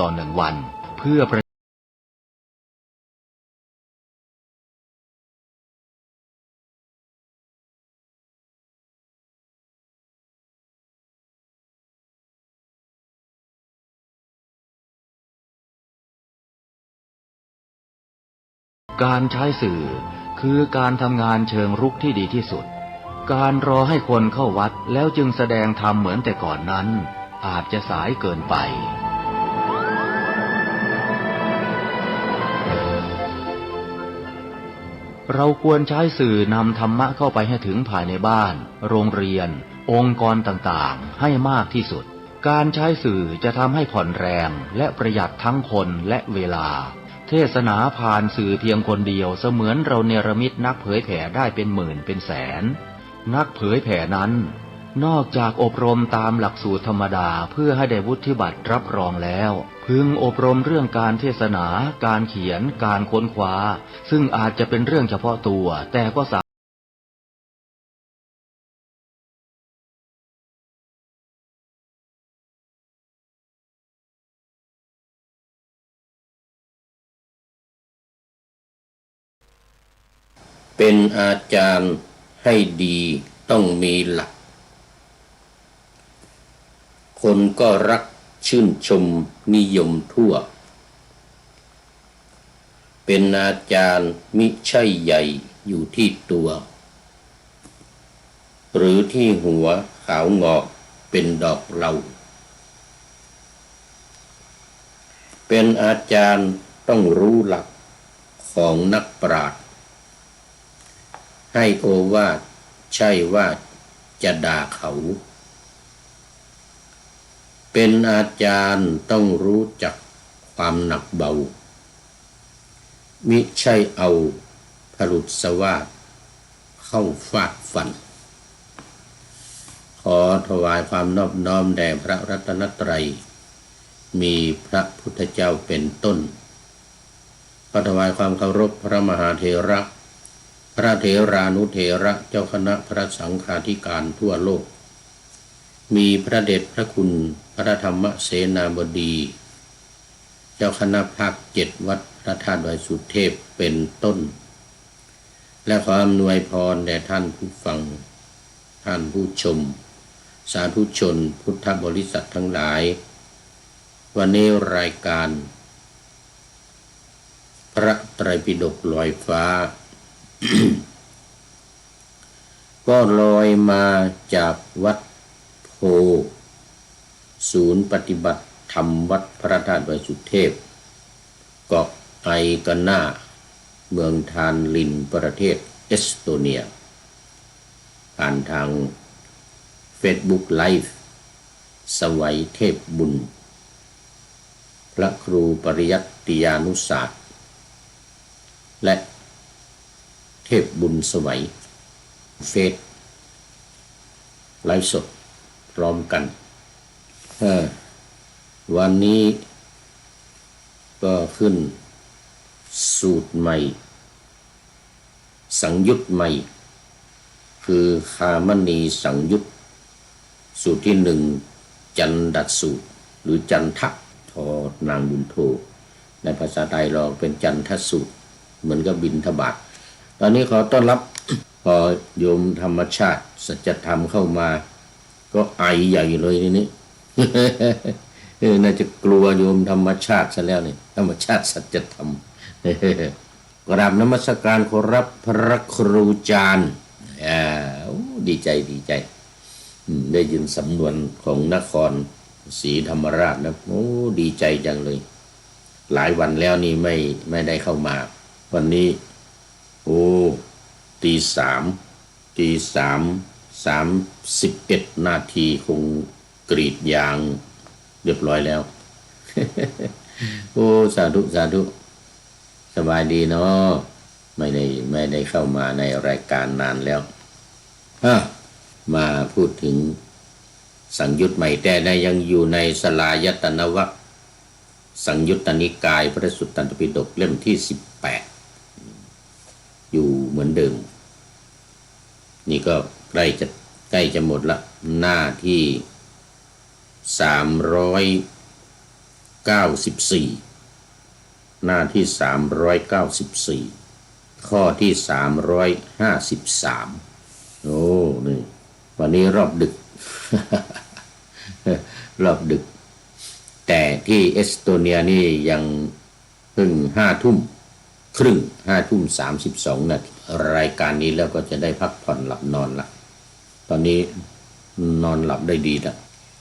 ต่อ1 วันเพื่อการใช้สื่อคือการทำงานเชิงรุกที่ดีที่สุดการรอให้คนเข้าวัดแล้วจึงแสดงธรรมเหมือนแต่ก่อนนั้นอาจจะสายเกินไปเราควรใช้สื่อนำธรรมะเข้าไปให้ถึงภายในบ้านโรงเรียนองค์กรต่างๆให้มากที่สุดการใช้สื่อจะทำให้ผ่อนแรงและประหยัดทั้งคนและเวลาเทศนาผ่านสื่อเพียงคนเดียวเสมือนเราเนรมิตนักเผยแผ่ได้เป็นหมื่นเป็นแสนนักเผยแผ่นั้นนอกจากอบรมตามหลักสูตรธรรมดาเพื่อให้ได้วุฒิบัตรรับรองแล้วพึงอบรมเรื่องการเทศนาการเขียนการค้นคว้าซึ่งอาจจะเป็นเรื่องเฉพาะตัวแต่ก็เป็นอาจารย์ให้ดีต้องมีหลักคนก็รักชื่นชมนิยมทั่วเป็นอาจารย์มิใช่ใหญ่อยู่ที่ตัวหรือที่หัวขาวงอกเป็นดอกเหลาเป็นอาจารย์ต้องรู้หลักของนักปราชญ์ให้โอวาทใช่ว่าจะด่าเขาเป็นอาจารย์ต้องรู้จักความหนักเบามิใช่เอาผลุสวาทเข้าฟาดฟันขอถวายความนอบน้อมแด่พระรัตนตรัยมีพระพุทธเจ้าเป็นต้นขอถวายความเคารพพระมหาเถระพระเถรานุเถระเจ้าคณะพระสังฆาธิการทั่วโลกมีพระเดชพระคุณพระธรรมเสนาบดีเจ้าคณะภาค7วัดพระธาตุดอยสุเทพเป็นต้นและขออำนวยพรแด่ท่านผู้ฟังท่านผู้ชมสาธุชนพุทธบริษัททั้งหลายวันนี้รายการพระไตรปิฎกลอยฟ้า ก็ลอยมาจากวัดโพศูนย์ปฏิบัติธรรมวัดพระธาตุดอยสุเทพเกาะไอกาน่าเมืองทานลินประเทศเอสโตเนียผ่านทาง Facebook Live สวัยเทพบุญพระครูปริยัติยานุศาสตร์และเทพบุญสวัยเฟซไลฟ์สดพร้อมกันวันนี้ก็ขึ้นสูตรใหม่สังยุตใหม่คือคามณีสังยุตสูตรที่1จันดัดสูตรหรือจันทะทอนางบุญโทในภาษาไทยเราเป็นจันทสูตรเหมือนกับบิณฑบาตตอนนี้ขอต้อนรับพอโยมธรรมชาติสัจธรรมเข้ามาก็ไอใหญ่เลยทีนี้ น่าจะกลัวโยมธรรมชาติซะแล้วนี่ธรรมชาติสัจธรรม กราบนมัสการขอรับพระครูจารย์ดีใจได้ยินสำนวนของนครศรีธรรมราชนะดีใจจังเลยหลายวันแล้วนี่ไม่ได้เข้ามาวันนี้ตีสาม31 นาทีคงกรีดยางเรียบร้อยแล้ว สาธุสบายดีเนาะไม่ได้เข้ามาในรายการนานแล้วมาพูดถึงสังยุตใหม่แต่ยังอยู่ในสลายตนวรรคสังยุตตนิกายพระสุตตันตปิฎกเล่มที่18อยู่เหมือนเดิมนี่ก็ใกล้จะหมดละหน้าที่393 394หน้าที่394ข้อที่353โอ้นี่วันนี้รอบดึก รอบดึกแต่ที่เอสโตเนียนี่ยังเพิ่ง5 ทุ่มครึ่ง5 ทุ่ม 32 นาทีรายการนี้แล้วก็จะได้พักผ่อนหลับนอนละตอนนี้นอนหลับได้ดีละ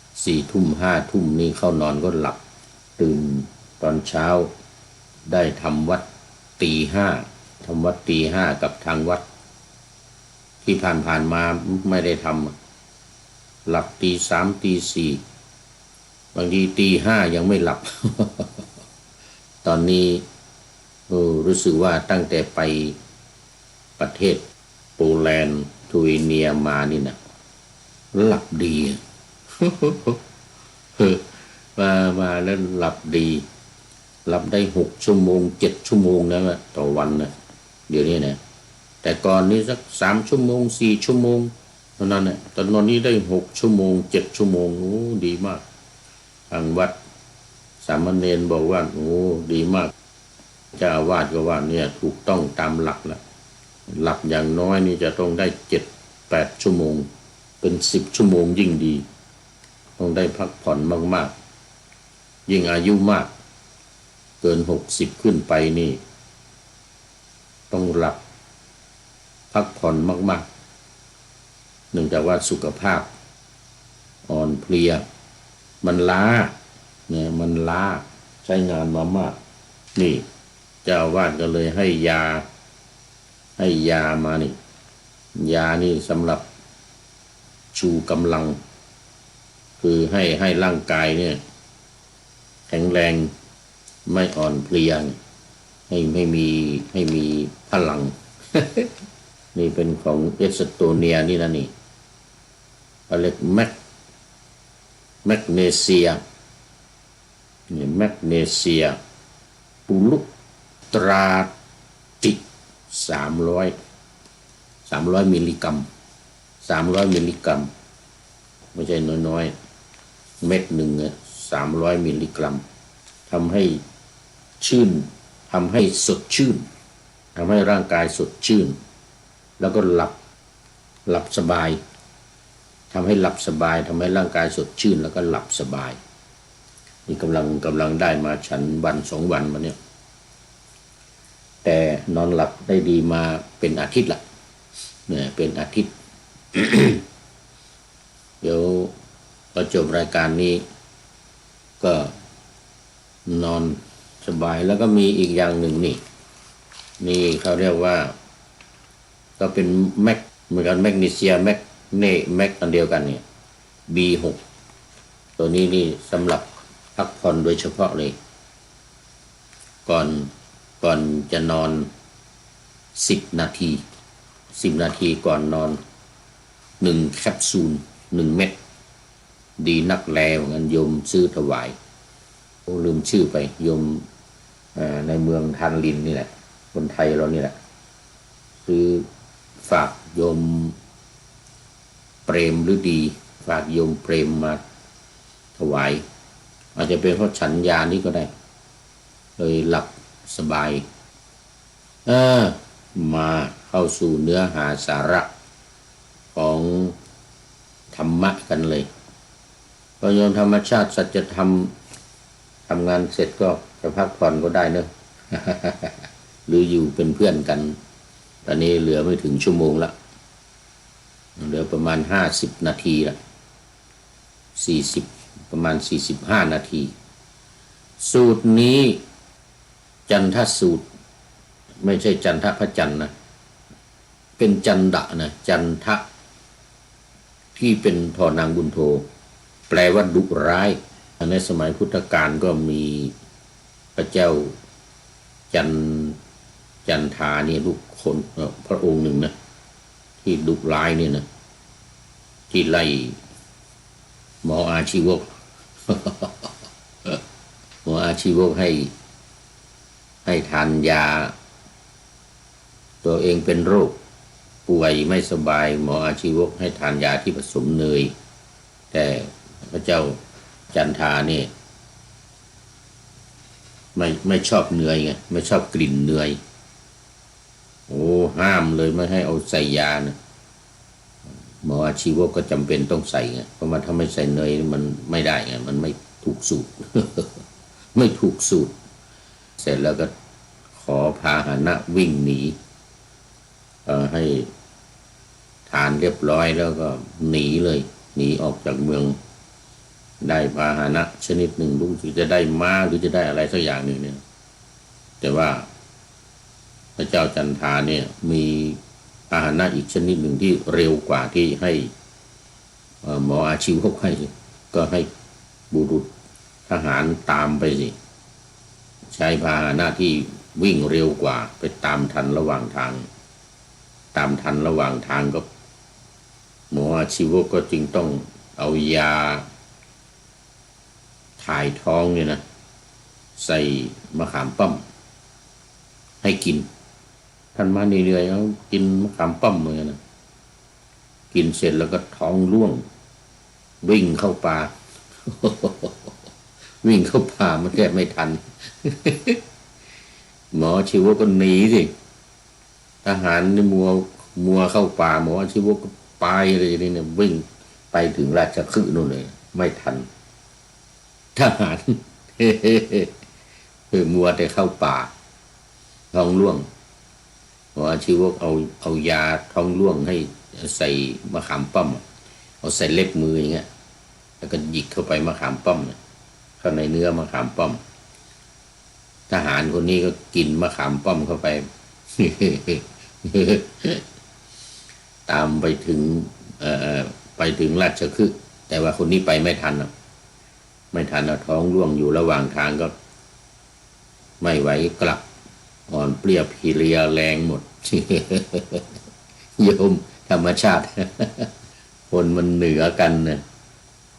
4 ทุ่ม5 ทุ่มนี่เข้านอนก็หลับตื่นตอนเช้าได้ทำวัดตี 5ทำวัดตี 5กับทางวัดที่ผ่านมาไม่ได้ทำหลับตี 3ตี 4บางทีตี 5ยังไม่หลับ ตอนนี้รู้สึกว่าตั้งแต่ไปประเทศโปแลนด์ลิทัวเนียมานี่นะหลับดี มาแล้วหลับดีหลับได้6 ชั่วโมง 7 ชั่วโมงนะต่อวันนะเดี๋ยวนี้นะแต่ก่อนนี้สัก3 ชั่วโมง 4 ชั่วโมงเท่านั้นนะตอนนี้ได้6 ชั่วโมง 7 ชั่วโมงโอ้ดีมากทางวัดสามเณรบอกว่าโอ้ดีมากเจ้าอาวาสก็ว่าเนี่ยถูกต้องตามหลักแล้วหลับอย่างน้อยนี่จะต้องได้7-8 ชั่วโมงเป็น10 ชั่วโมงยิ่งดีต้องได้พักผ่อนมากๆยิ่งอายุมากเกิน60ขึ้นไปนี่ต้องหลับพักผ่อนมากๆเนื่องจากว่าสุขภาพอ่อนเพลียมันล้าเนี่ยมันล้าใช้งานมามากนี่เจ้าอาวาสก็เลยให้ยามานี่ยานี่สำหรับชูกำลังคือให้ร่างกายเนี่ยแข็งแรงไม่อ่อนเพลียให้มีพลัง นี่เป็นของเอสโตเนียนี่นะนี่เรียกแมกเนเซียนี่แมกเนเซียปุลุตราติ300มิลลิกรัม300มิลลิกรัมไม่ใช่น้อยๆเม็ดหนึ่ง300มิลลิกรัมทำให้ชื่นทำให้สดชื่นทำให้ร่างกายสดชื่นแล้วก็หลับสบายทำให้หลับสบายทำให้ร่างกายสดชื่นแล้วก็หลับสบายนี่กำลังได้มาฉันวัน2 วันมาเนี่ยแต่นอนหลับได้ดีมาเป็นอาทิตย์ละเนี่ยเป็นอาทิตย์ เดี๋ยวพอจบรายการนี้ก็นอนสบายแล้วก็มีอีกอย่างหนึ่งนี่เขาเรียกว่าก็เป็นแมกเหมือนกันแมกนีเซียแมกอันเดียวกันเนี่ย B6 ตัวนี้นี่สำหรับพักผ่อนโดยเฉพาะเลยก่อนจะนอน10 นาทีก่อนนอน1 แคปซูล 1 เม็ดดีนักแลเหมือนกันโยมซื้อถวายลืมชื่อไปโยมในเมืองทานลินนี่แหละคนไทยเรานี่แหละซื้อฝากโยมเปรมหรือดีฝากโยมเปรมมาถวายอาจจะเป็นเพราะฉันยานี้ก็ได้เลยหลับสบายมาเข้าสู่เนื้อหาสาระของธรรมะกันเลยพอโยมธรรมชาติสัจธรรมทำงานเสร็จก็จะพักผ่อนก็ได้เนอะ หรืออยู่เป็นเพื่อนกันตอนนี้เหลือไม่ถึงชั่วโมงละเหลือประมาณ50 นาทีละประมาณ45 นาทีสูตรนี้จันทสูตรไม่ใช่จันทพระจันทร์นะเป็นจันดะนะจันทะที่เป็นทอนางบุญโทแปลว่าดุร้ายในสมัยพุทธกาลก็มีพระเจ้าจันทานี่ลูกคนพระองค์หนึ่งนะที่ดุร้ายนี่นะที่ไล่หมออาชีวก หมออาชีวกให้ทานยาตัวเองเป็นโรคป่วยไม่สบายหมออาชีวกให้ทานยาที่ผสมเนยแต่พระเจ้าจันทานี่ ไม่ชอบเนยไงไม่ชอบกลิ่นเนยโอ้ห้ามเลยไม่ให้เอาใส่ยานะหมออาชีวะก็จำเป็นต้องใส่ไงเพราะว่าถ้าไม่ใส่เนยมันไม่ได้ไงมันไม่ถูกสูตร ไม่ถูกสูตรเสร็จแล้วก็ขอพาหนะวิ่งหนีให้ทานเรียบร้อยแล้วก็หนีเลยหนีออกจากเมืองได้พาหนะชนิดหนึ่งรู้สึกจะได้ม้าหรือจะได้อะไรสักอย่างหนึ่งเนี่ยแต่ว่าพระเจ้าจันทราเนี่ยมีพาหนะอีกชนิดหนึ่งที่เร็วกว่าที่ให้หมออาชีวะให้ก็ให้บุรุษทหารตามไปสิใช้พาหนะที่วิ่งเร็วกว่าไปตามทันระหว่างทางตามทันระหว่างทางก็หมออาชีวะก็จึงต้องเอายาถ่ายท้องเนี่ยนะใส่มะขามป้อมให้กินท่านมาเหนื่อยๆเอากินมะขามป้อมเหมือนกันนะกินเสร็จแล้วก็ท้องร่วงวิ่งเข้าป่า วิ่งเข้าป่ามันแทบไม่ทัน หมอชีวะก็หนีสิทหารนี่มัวเข้าป่าหมอชีวะก็ไปเลยนี่เนี่ยวิ่งไปถึงราชคฤห์นู่นเลยไม่ทันทหาร มัวแต่เข้าป่าท้องร่วงหมอชีวะเอายาท้องร่วงให้ใส่มะขามป้อมเอาใส่เล็บมืออย่างเงี้ยแล้วก็หยิกเข้าไปมะขามป้อมเข้าในเนื้อมะขามป้อมทหารคนนี้ก็กินมะขามป้อมเข้าไป ตามไปถึงราชคฤห์แต่ว่าคนนี้ไปไม่ทันไม่ทันท้องร่วงอยู่ระหว่างทางก็ไม่ไหวกลับอ่อนเปรียเพลียแรงหมด โยมธรรมชาติ คนมันเหนือกันนะ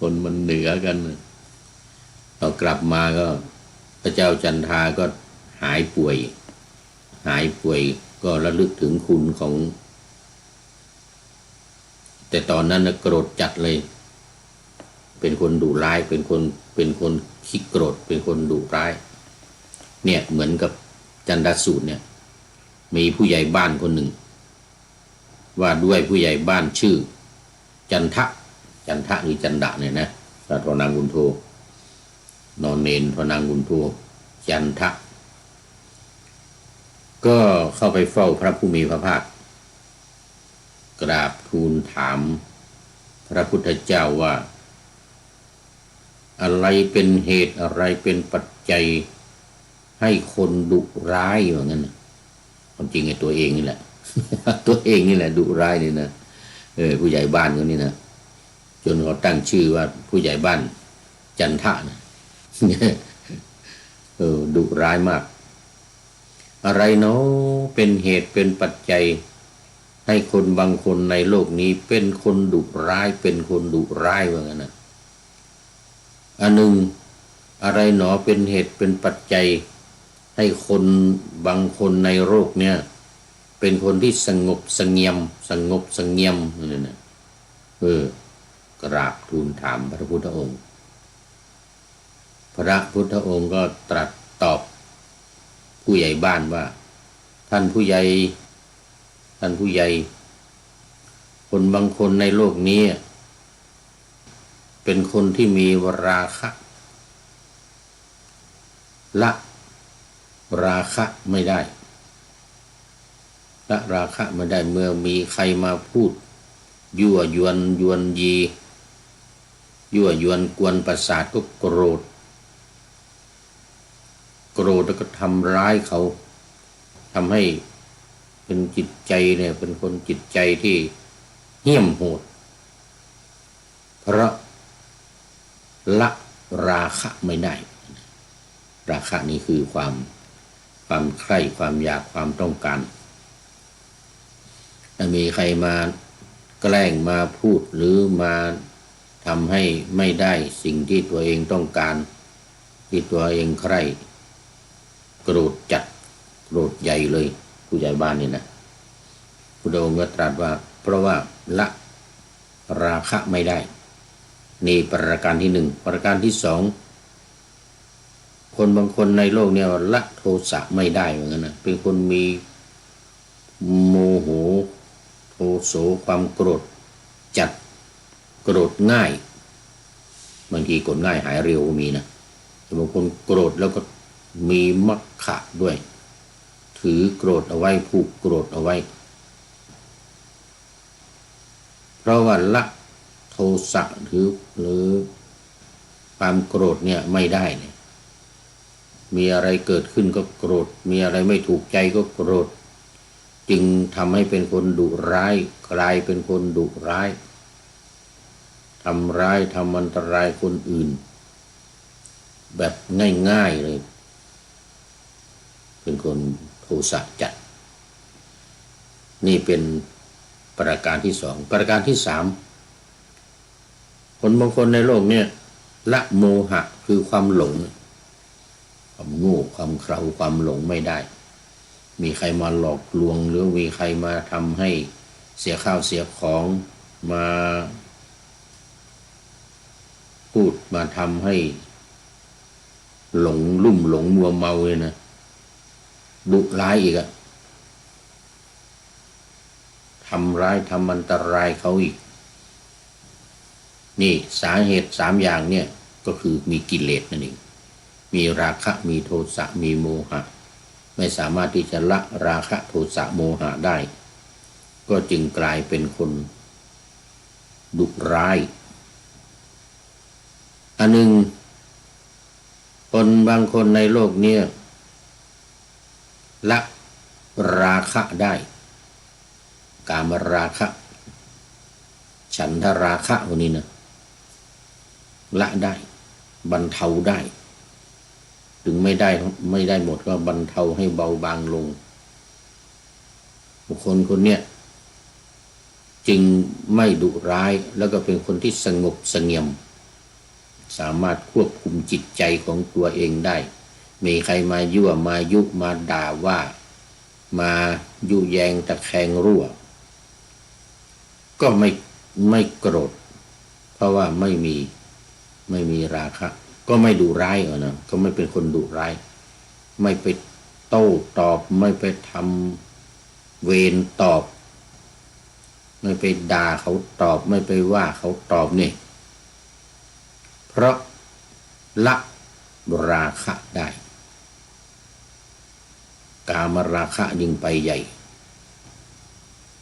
คนมันเหนือกันนะพอกลับมาก็พระเจ้าจันทราก็หายป่วยก็ระลึกถึงคุณของแต่ตอนนั้นนะโกรธจัดเลยเป็นคนดุร้ายเป็นคนขี้โกรธเป็นคนดุร้ายเนี่ยเหมือนกับจันทสูตรเนี่ยมีผู้ใหญ่บ้านคนหนึ่งว่าด้วยผู้ใหญ่บ้านชื่อจันทะหรือจันดะเนี่ยนะทอนางกุนโธนอนเนนทอนางกุนโธจันทะก็เข้าไปเฝ้าพระผู้มีพระภาคกราบทูลถามพระพุทธเจ้าว่าอะไรเป็นเหตุอะไรเป็นปัจจัยให้คนดุร้ายอย่างนั้นความจริงไอ้ตัวเองนี่แหละ ตัวเองนี่แหละดุร้ายนี่นะผู้ใหญ่บ้านคนนี้นะจนเขาตั้งชื่อว่าผู้ใหญ่บ้านจันทะนะ ดุร้ายมากอะไรเนาะเป็นเหตุเป็นปัจจัยให้คนบางคนในโลกนี้เป็นคนดุร้ายเป็นคนดุร้ายว่างั้นนะอันหนึ่งอะไรหนอเป็นเหตุเป็นปัจจัยให้คนบางคนในโลกเนี่ยเป็นคนที่สงบเสงี่ยมนี่นะกราบทูลถามพระพุทธองค์พระพุทธองค์ก็ตรัสตอบผู้ใหญ่บ้านว่าท่านผู้ใหญ่คนบางคนในโลกนี้เป็นคนที่มีราคะละราคะไม่ได้ละราคะไม่ได้เมื่อมีใครมาพูดยั่วยวนยียั่วยวนกวนประสาทก็โกรธแล้วก็ทำร้ายเขาทำให้เป็นจิตใจเนี่ยเป็นคนจิตใจที่เหี้ยมโหดเพราะละราคะไม่ได้ราคะนี้คือความใคร่ความอยากความต้องการถ้ามีใครมาแกล้งมาพูดหรือมาทำให้ไม่ได้สิ่งที่ตัวเองต้องการที่ตัวเองใคร่โกรธจัดโกรธใหญ่เลยผู้ใหญ่บ้านนี่นะพุทธองค์ก็ตรัสว่าเพราะว่าละราคะไม่ได้นี่ประการที่หนึ่งประการที่สอง คนบางคนในโลกเนี่ยละโทสะไม่ได้เหมือนกันนะเป็นคนมีโมโหโทโสความโกรธจัดโกรธง่ายบางทีโกรธง่ายหายเร็วก็มีนะแต่บางคนโกรธแล้วก็มีมัคคะด้วยถือโกรธเอาไว้ผูกโกรธเอาไว้เพราะว่าละโทสะหรือความโกรธเนี่ยไม่ได้เนี่ยมีอะไรเกิดขึ้นก็โกรธมีอะไรไม่ถูกใจก็โกรธจึงทำให้เป็นคนดุร้ายกลายเป็นคนดุร้ายทำร้ายทำอันตรายคนอื่นแบบง่ายๆเลยเป็นคนโทสะจัดนี่เป็นประการที่สองประการที่สามคนบางคนในโลกเนี่ยละโมหะคือความหลงความโง่ความเขลาความหลงไม่ได้มีใครมาหลอกลวงหรือมีใครมาทำให้เสียข้าวเสียของมาพูดมาทำให้หลงลุ่มหลงมัวเมาเลยนะดุร้ายอีกอะทำร้ายทำอันตรายเขาอีกนี่สาเหตุสามอย่างเนี่ยก็คือมีกิเลสนั่นเองมีราคะมีโทสะมีโมหะไม่สามารถที่จะละราคะโทสะโมหะได้ก็จึงกลายเป็นคนดุร้ายอันหนึ่งคนบางคนในโลกนี้ละราคะได้กามราคะฉันทราคะพวกนี้นะละได้บรรเทาได้ถึงไม่ได้หมดก็บรรเทาให้เบาบางลงบุคคลคนเนี้ยจึงไม่ดุร้ายแล้วก็เป็นคนที่สงบเสงี่ยมสามารถควบคุมจิตใจของตัวเองได้มีใครมายั่วมายุมาด่าว่ามายุแยงตะแคงรั่วก็ไม่โกรธเพราะว่าไม่มีราคะก็ไม่ดุร้ายนะก็ไม่เป็นคนดุร้ายไม่ไปโต้ตอบไม่ไปทำเวรตอบไม่ไปด่าเขาตอบไม่ไปว่าเขาตอบนี่เพราะละราคะได้กามราคะยิ่งไปใหญ่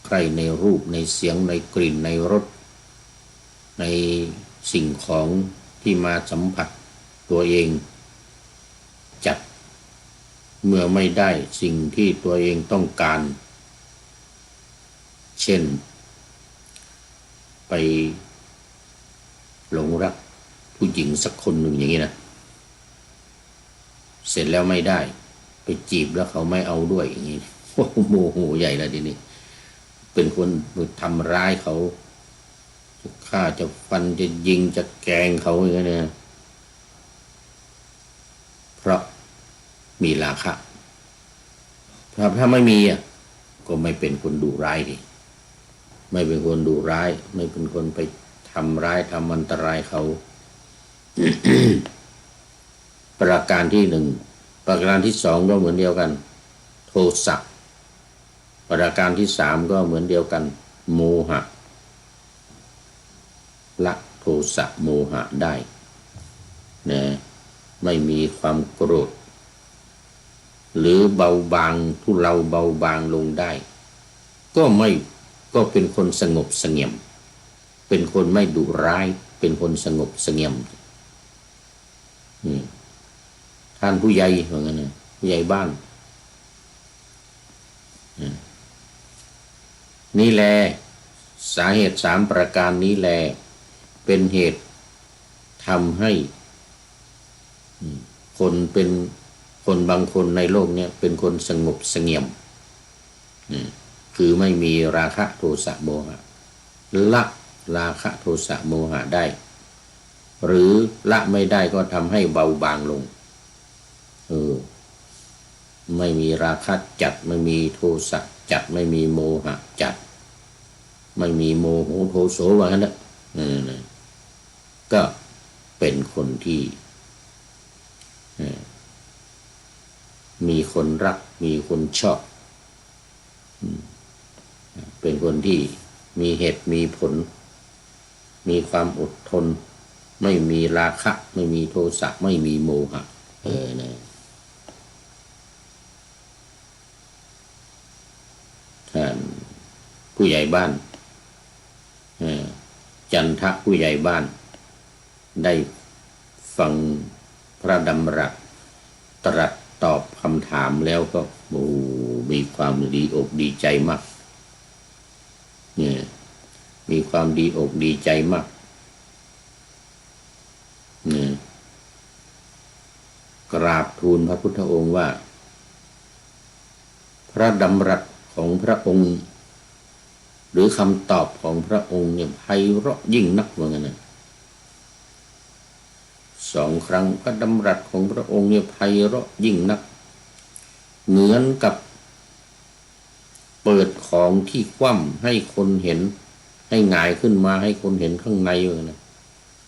ใครในรูปในเสียงในกลิ่นในรสในสิ่งของที่มาสัมผัสตัวเองจัดเมื่อไม่ได้สิ่งที่ตัวเองต้องการเช่นไปหลงรักผู้หญิงสักคนหนึ่งอย่างนี้นะเสร็จแล้วไม่ได้ไปจีบแล้วเขาไม่เอาด้วยอย่างนี้โมโหใหญ่แล้วทีนี้เป็นคนทำร้ายเขาจะฆ่าจะฟันจะยิงจะแกล้งเขาอย่างนี้นะเพราะมีราคะถ้าไม่มีก็ไม่เป็นคนดุร้ายดิไม่เป็นคนดุร้ายไม่เป็นคนไปทำร้ายทำอันตรายเขา ประการที่หนึ่งประการที่สองก็เหมือนเดียวกันโทสะประการที่สามก็เหมือนเดียวกันโมหะละโทสะโมหะได้นะไม่มีความโกรธหรือเบาบางทุเลาเบาบางลงได้ก็เป็นคนสงบเสงี่ยมเป็นคนไม่ดุร้ายเป็นคนสงบเสงี่ยมท่านผู้ใหญ่เหมือนกันนะผู้ใหญ่บ้านนี่แหละสาเหตุสามประการนี้แหละเป็นเหตุทำให้คนบางคนในโลกนี้เป็นคนสงบเสงี่ยมคือไม่มีราคะโทสะโมหะละราคะโทสะโมหะได้หรือละไม่ได้ก็ทำให้เบาบางลงไม่มีราคะจัดไม่มีโทสะจัดไม่มีโมหะจัดไม่มีโมโหโทโสว่างั้นนะก็เป็นคนที่ มีคนรักมีคนชอบเป็นคนที่มีเหตุมีผลมีความอดทนไม่มีราคะไม่มีโทสะไม่มีโมหะนะท่านผู้ใหญ่บ้านจันทะผู้ใหญ่บ้านได้ฟังพระดำรัสตรัสตอบคำถามแล้วก็มีความดีอกดีใจมากเนี่ยมีความดีอกดีใจมากเนี่ยกราบทูลพระพุทธองค์ว่าพระดำรัสของพระองค์หรือคำตอบของพระองค์เนี่ยไพเราะยิ่งนักว่างั้นนะ2 ครั้งพระดำรัสของพระองค์เนี่ยไพเราะยิ่งนักเหมือนกับเปิดของที่คว่ำให้คนเห็นให้หงายขึ้นมาให้คนเห็นข้างในว่างั้นนะ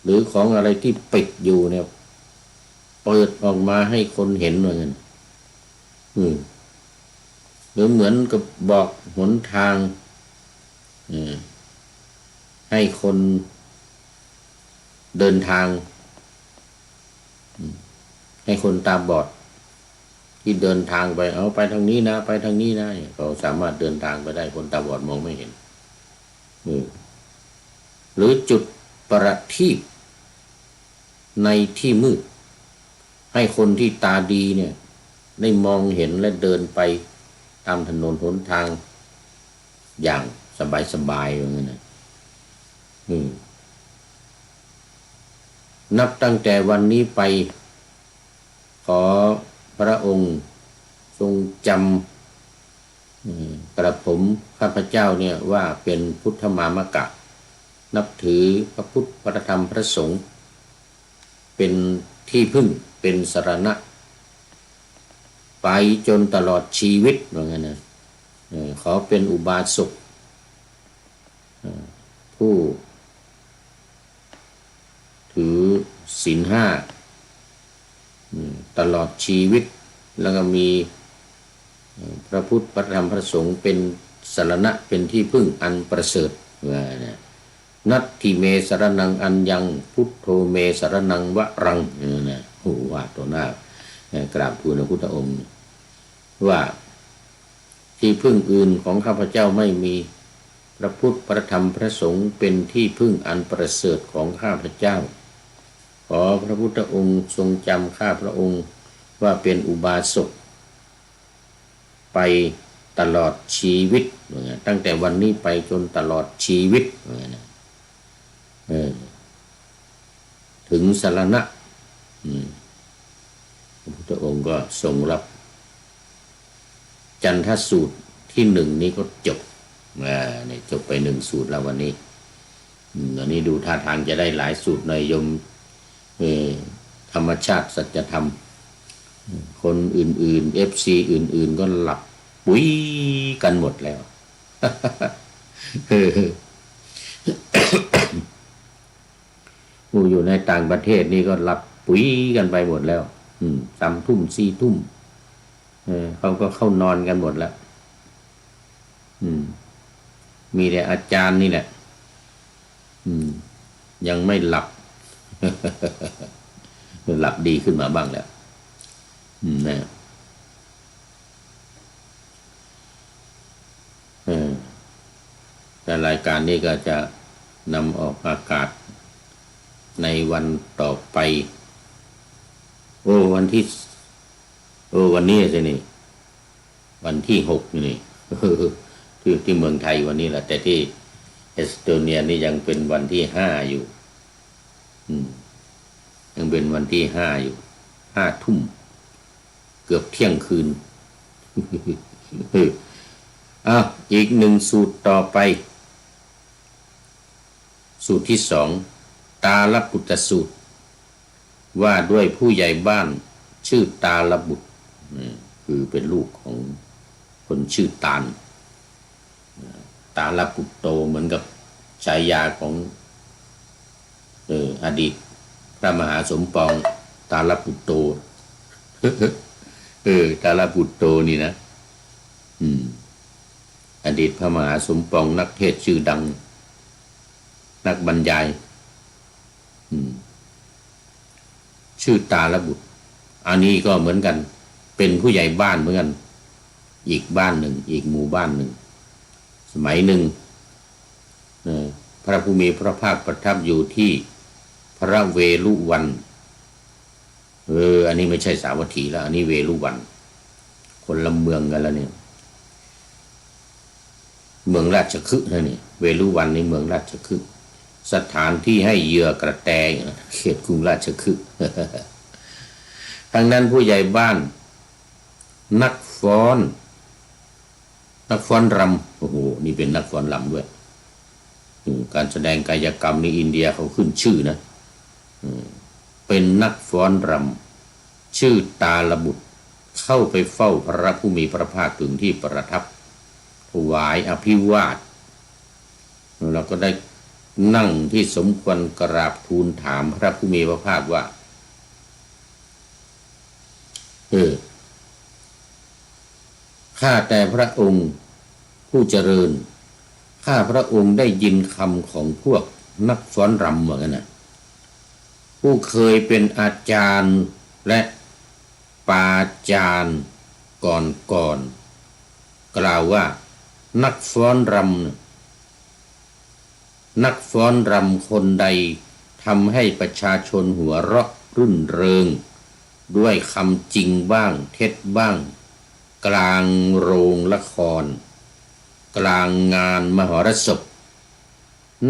หรือของอะไรที่ปิดอยู่เนี่ยเปิดออกมาให้คนเห็นว่างั้นหรือเหมือนกับบอกหนทางให้คนเดินทางให้คนตาบอดที่เดินทางไปเอาไปทางนี้นะไปทางนี้นะเขาสามารถเดินทางไปได้คนตาบอดมองไม่เห็นหรือจุดประทีปในที่มืดให้คนที่ตาดีเนี่ยได้มองเห็นและเดินไปตามถนนหนทางอย่างสบายๆอย่างนั้นนะนับตั้งแต่วันนี้ไปขอพระองค์ทรงจำกระผมข้าพเจ้าเนี่ยว่าเป็นพุทธมามกะนับถือพระพุทธพระธรรมพระสงฆ์เป็นที่พึ่งเป็นสรณะไปจนตลอดชีวิตว่างั้นนะขอเป็นอุบาสกผู้ถือศีล 5ตลอดชีวิตแล้วก็มีพระพุทธพระธรรมพระสงฆ์เป็นสรณะเป็นที่พึ่งอันประเสริฐว่านะนัตถิเมสรนังอัญญังพุทโธเมสรนังวรังนะว่าตัวหน้ากราบทูลพระพุทธองค์ว่าที่พึ่งอื่นของข้าพเจ้าไม่มีพระพุทธพระธรรมพระสงฆ์เป็นที่พึ่งอันประเสริฐของข้าพเจ้าขอพระพุทธองค์ทรงจำข้าพระองค์ว่าเป็นอุบาสกไปตลอดชีวิตตั้งแต่วันนี้ไปจนตลอดชีวิตถึงสรณะพระพุทธองค์ก็ทรงรับจันทสูตรที่1นี้ก็จบเนี่ยจบไป1สูตรแล้ววันนี้อันนี้ดูท่าทางจะได้หลายสูตรในยมธรรมชาติสัจธรรมคนอื่นๆ FC อื่นๆก็หลับปุ๋ยกันหมดแล้ว ผู้อยู่ในต่างประเทศนี่ก็หลับปุ๋ยกันไปหมดแล้ว3 ทุ่ม 4 ทุ่มเขาก็เข้านอนกันหมดแล้วมีแต่อาจารย์นี่แหละยังไม่หลับ หลับดีขึ้นมาบ้างแล้วนะแต่รายการนี้ก็จะนำออกอากาศในวันต่อไปวันนี้สินี่วันที่6นี่ ที่เมืองไทยวันนี้แหละแต่ที่เอสโตเนียนี่ยังเป็นวันที่5อยู่ยังเป็นวันที่5อยู่5 ทุ่มเกือบเที่ยงคืน อีก1สูตรต่อไปสูตรที่2ตาลปุตตสูตรว่าด้วยผู้ใหญ่บ้านชื่อตาลบุตรคือเป็นลูกของคนชื่อตาลตาลปุตโตเหมือนกับฉายาของอดีตพระมหาสมปองตาลปุตโต ตาลปุตโตนี่นะอดีตพระมหาสมปองนักเทศน์ชื่อดัง นักบรรยายชื่อตาลบุตรอันนี้ก็เหมือนกันเป็นผู้ใหญ่บ้านเหมือนกันอีกบ้านหนึ่งอีกหมู่บ้านหนึ่งสมัยหนึ่งพระผู้มีพระภาคประทับอยู่ที่พระเวลุวันอันนี้ไม่ใช่สาวัตถีแล้วอันนี้เวลุวันคนละเมืองกันแล้วเนี่ยเมืองราชคฤห์นะนี่เวลุวันในเมืองราชคฤห์สถานที่ให้เหยื่อกระแตเขตกรุงราชคฤห์ทางนั้นผู้ใหญ่บ้านนักฟ้อนรำโอ้โหนี่เป็นนักฟ้อนรำด้วยการแสดงกายกรรมในอินเดียเขาขึ้นชื่อนะเป็นนักฟ้อนรำชื่อตาลบุตรเข้าไปเฝ้าพระผู้มีพระภาคถึงที่ประทับถวายอภิวาทเราก็ได้นั่งที่สมควรกราบทูลถามพระผู้มีพระภาคว่าข้าแต่พระองค์ผู้เจริญข้าพระองค์ได้ยินคำของพวกนักฟ้อนรำเหมือนกันนะผู้เคยเป็นอาจารย์และปาจารย์ก่อนกล่าวว่านักฟ้อนรำคนใดทำให้ประชาชนหัวเราะรื่นเริงด้วยคำจริงบ้างเท็จบ้างกลางโรงละครกลางงานมหรสพ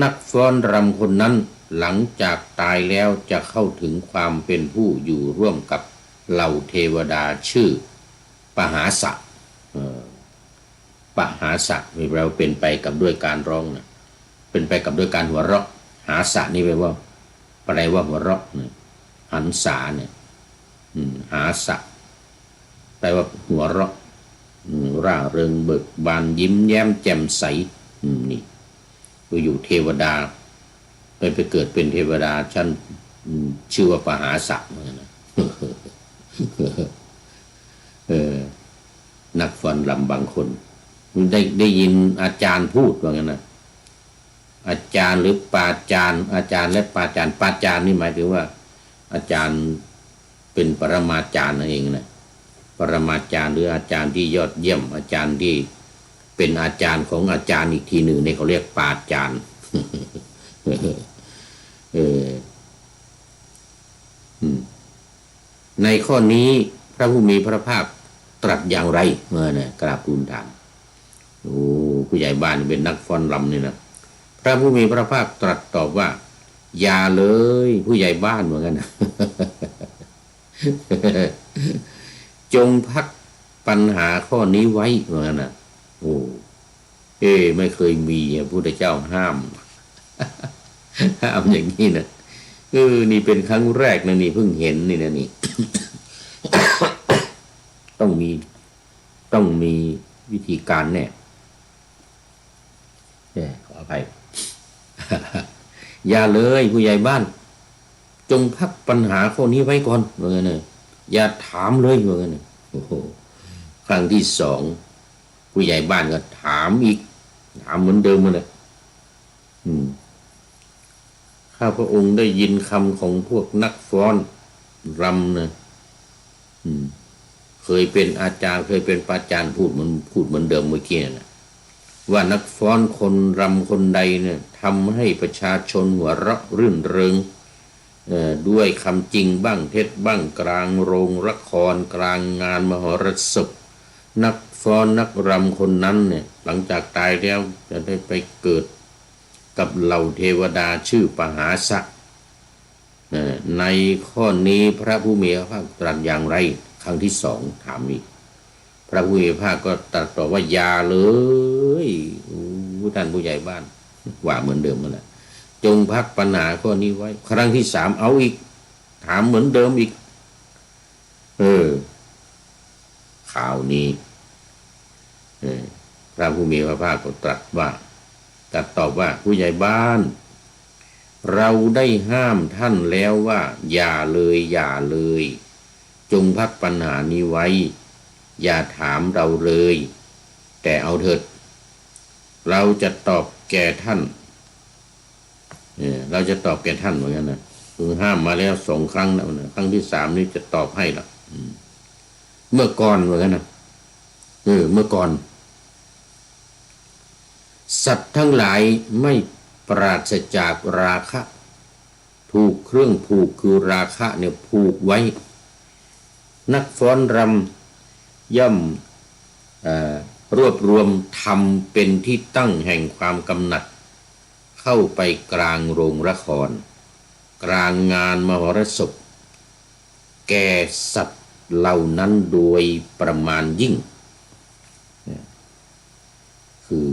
นักฟ้อนรำคนนั้นหลังจากตายแล้วจะเข้าถึงความเป็นผู้อยู่ร่วมกับเหล่าเทวดาชื่อปหาสะปหาสะเราเป็นไปกับด้วยการร้องนะเป็นไปกับด้วยการหัวเราะหาสะนี่แปลว่าหัวเราะนะหันษาเนี่ยหาสะแปลว่าหัวเราะร่าเริงเบิกบานยิ้มแย้มแจ่มใสนี่ไปอยู่เทวดาไปเกิดเป็นเทวดาชั้นชื่อว่าปหาสะเหมือนกันนะนักฟ้อนรำบางคนได้ยินอาจารย์พูดว่างั้นนะอาจารย์หรือปาจารย์อาจารย์และปาจารย์นี่หมายถึงว่าอาจารย์เป็นปรมาจารย์นั่นเองนะปรมาจารย์หรืออาจารย์ที่ยอดเยี่ยมอาจารย์ที่เป็นอาจารย์ของอาจารย์อีกทีหนึ่งนี่เขาเรียกปาจารย์ในข้อนี้พระผู้มีพระภาคตรัสอย่างไรกราบทูลถามผู้ใหญ่บ้านเป็นนักฟ้อนรำนี่นะพระผู้มีพระภาคตรัสตอบว่าอย่าเลยผู้ใหญ่บ้านเหมือนกันนะ จงพักปัญหาข้อนี้ไว้เหมือนกันนะไม่เคยมีพระพุทธเจ้าห้ามอย่างนี้นะนี่เป็นครั้งแรกนะนี่เพิ่งเห็นนี่นะนี่ ต้องมีวิธีการแน่ขออภัย อย่าเลยผู้ใหญ่บ้านจงพักปัญหาข้อนี้ไว้ก่อนเหมือนกันเลยอย่าถามเลยเหมือนกันเลยครั้งที่สองผู้ใหญ่บ้านก็ถามอีกถามเหมือนเดิมเลยข้าพระองค์ได้ยินคำของพวกนักฟ้อนรำนะเคยเป็นอาจารย์เคยเป็นปาจารย์พูดเหมือนเดิมเมื่อกี้นะว่านักฟ้อนคนรำคนใดเนี่ยทำให้ประชาชนหัวเราะรื่นเริงด้วยคำจริงบ้างเท็จบ้างกลางโรงละครกลางงานมหรสพนักฟ้อนนักรำคนนั้นเนี่ยหลังจากตายแล้วจะได้ไปเกิดกับเหล่าเทวดาชื่อปหาสะในข้อนี้พระผู้มีพระภาคตรัสอย่างไรครั้งที่สองถามอีกพระผู้มีพระภาคก็ตรัสตอบว่าอย่าเลยท่านผู้ใหญ่บ้านว่าเหมือนเดิมนั่นแหละจงพักปัญหาข้อนี้ไว้ครั้งที่สามเอาอีกถามเหมือนเดิมอีกข่าวนี้พระผู้มีพระภาคก็ตรัสตอบว่าผู้ใหญ่บ้านเราได้ห้ามท่านแล้วว่าอย่าเลยจงพักปัญหานี้ไว้ อย่าถามเราเลย แต่เอาเถิดเราจะตอบแก่ท่านเราจะตอบแก่ท่านเหมือนกันนะคือห้ามมาแล้ว2 ครั้งแล้วนะครั้งที่3นี้จะตอบให้ละเมื่อก่อนเหมือนกันนะเมื่อก่อนสัตว์ทั้งหลายไม่ปราศจากราคะถูกเครื่องผูกคือราคะเนี่ยผูกไว้นักฟ้อนรำย่อมรวบรวมทำเป็นที่ตั้งแห่งความกำหนัดเข้าไปกลางโรงละครกลางงานมหรสพแก่สัตว์เหล่านั้นโดยประมาณยิ่งคือ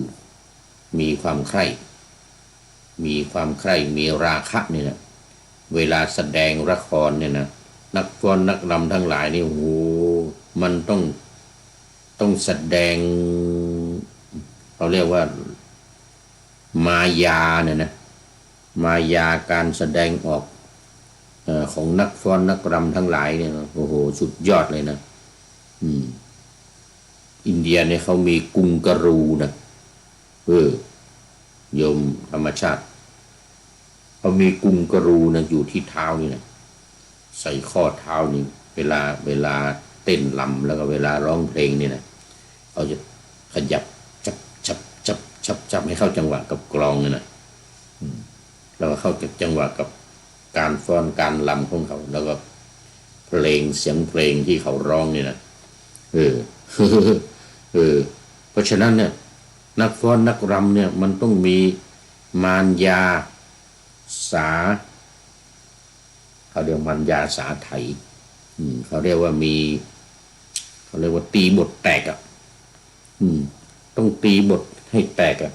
มีความใคร่มีราคะเนี่ยนะเวลาแสดงละครเนี่ยนะนักฟ้อนนักรำทั้งหลายนี่โอ้โหมันต้องแสดงเขาเรียกว่ามายาเนี่ยนะมายาการแสดงออกของนักฟ้อนนักรำทั้งหลายเนี่ยโอ้โหสุดยอดเลยนะอินเดียเนี่ยเขามีกุงกรูนะโยมธรรมชาติเขามีกุงกรูนะอยู่ที่เท้านี่นะใส่ข้อเท้านี่เวลาเต้นรำแล้วก็เวลาร้องเพลงนี่นะเขาจะขยับจับให้เข้าจังหวะกับกลองนี่นะแล้วก็เข้าจังหวะกับการฟ้อนการรำของเขาแล้วก็เพลงเสียงเพลงที่เขาร้องนี่นะเพราะฉะนั้นเนี่ยนักฟ้อนนักรำเนี่ยมันต้องมีมารยาสาเขาเรียกมารยาสาไถเขาเรียกว่าตีบทแตกอ่ะต้องตีบทให้แตกอ่ะ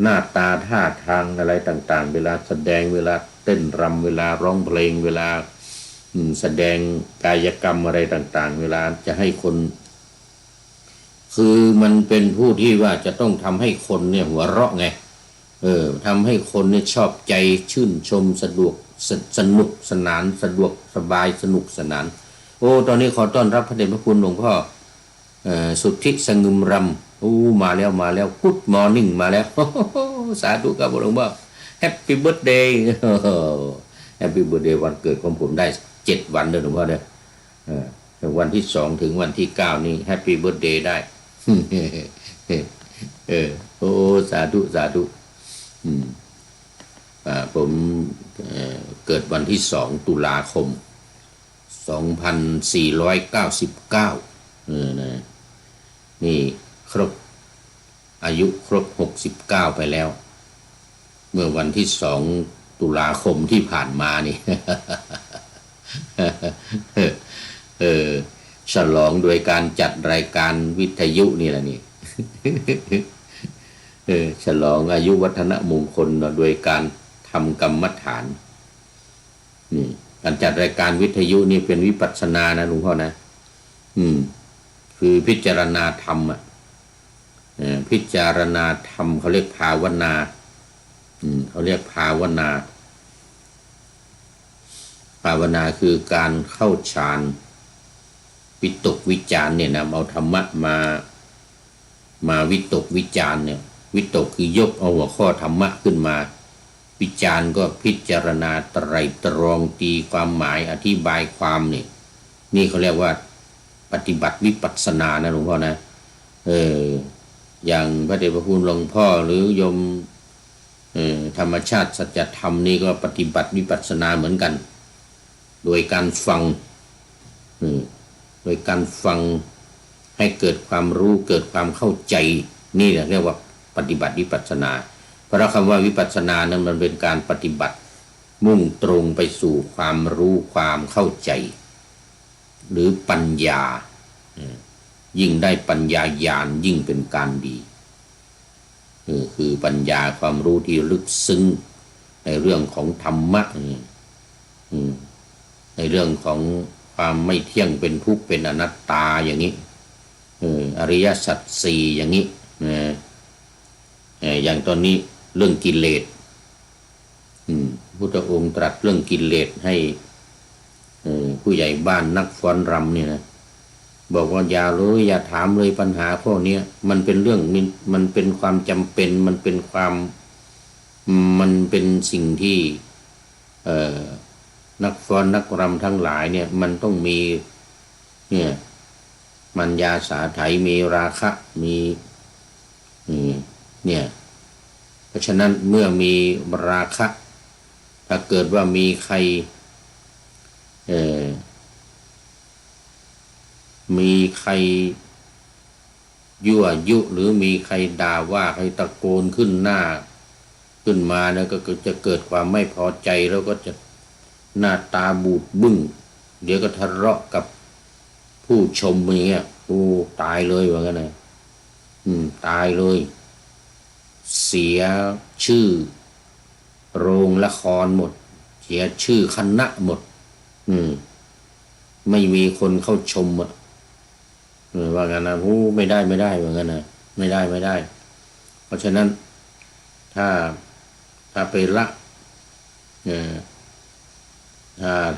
หน้าตาท่าทางอะไรต่างๆเวลาแสดงเวลาเต้นรำเวลาร้องเพลงเวลาแสดงกายกรรมอะไรต่างๆเวลาจะให้คนคือมันเป็นผู้ที่ว่าจะต้องทำให้คนเนี่ยหัวเราะไงทำให้คนเนี่ยชอบใจชื่นชมสนุกสนานสะดวกสบายสนุกสนานโอ้ตอนนี้ขอต้อนรับพระเดชพระคุณหลวงพ่อสุทธิสงึมรำมาแล้วกุดมอร์นิ่งมาแล้วสาธุครับหลวงพ่อแฮปปี้เบิร์ธเดย์แฮปปี้เบิร์ธเดย์วันเกิดของผมได้7 วันเลยหลวงพ่อเนี่ยวันที่2ถึงวันที่9นี่แฮปปี้เบิร์ธเดย์ได้สาธุผมเกิดวันที่2 ตุลาคม 2499นะนี่อายุครบ69ไปแล้วเมื่อวันที่2 ตุลาคมที่ผ่านมานี่ ฉลองโดยการจัดรายการวิทยุนี่แหละนี่ ฉลองอายุวัฒนมงคลโดยการทำกรรมฐานนี่การจัดรายการวิทยุนี่เป็นวิปัสสนานะหลวงพ่อนะคือพิจารณาธรรมพิจารณาธรรมเขาเรียกภาวนาเขาเรียกภาวนาคือการเข้าฌานวิตกวิจารเนี่ยนะเอาธรรมะมาวิตกวิจารเนี่ยวิตกคือยกเอาหัวข้อธรรมะขึ้นมาวิจารก็พิจารณาไตรตรองตีความหมายอธิบายความนี่เขาเรียกว่าปฏิบัติวิปัสสนานะหลวงพ่อนะอย่างพระเดชพระคุณหลวงพ่อหรือโยมธรรมชาติสัจธรรมนี่ก็ปฏิบัติวิปัสสนาเหมือนกันโดยการฟังให้เกิดความรู้เกิดความเข้าใจนี่เรียกว่าปฏิบัติวิปัสสนาเพราะคำว่าวิปัสสนานั้นมันเป็นการปฏิบัติมุ่งตรงไปสู่ความรู้ความเข้าใจหรือปัญญายิ่งได้ปัญญาญาณยิ่งเป็นการดีคือปัญญาความรู้ที่ลึกซึ้งในเรื่องของธรรมะในเรื่องของความไม่เที่ยงเป็นทุกข์เป็นอนัตตาอย่างนี้อริยสัจสี่อย่างนี้อย่างตอนนี้เรื่องกิเลสพุทธองค์ตรัสเรื่องกิเลสให้ผู้ใหญ่บ้านนักฟ้อนรำเนี่ยนะ บอกว่าอย่าเลยอย่าถามเลยปัญหาข้อนี้มันเป็นเรื่องมันเป็นความจำเป็นมันเป็นความมันเป็นสิ่งที่นักฟ้อนนักรำทั้งหลายเนี่ยมันต้องมีเนี่ยมัญญาสาไถมีราคะมีเนี่ยเพราะฉะนั้นเมื่อมีราคะถ้าเกิดว่ามีใครมีใครยั่วยุหรือมีใครด่าว่าใครตะโกนขึ้นหน้าขึ้นมาแล้วก็จะเกิดความไม่พอใจแล้วก็จะหน้าตาบูดบึ้งเดี๋ยวก็ทะเลาะกับผู้ชมอย่างเงี้ยโอ้ตายเลยว่างั้นนะตายเลยเสียชื่อโรงละครหมดเสียชื่อคณะหมดไม่มีคนเข้าชมอ่ะว่างั้นนะโอ้ไม่ได้ว่างั้นนะไม่ได้เพราะฉะนั้นถ้าไปละ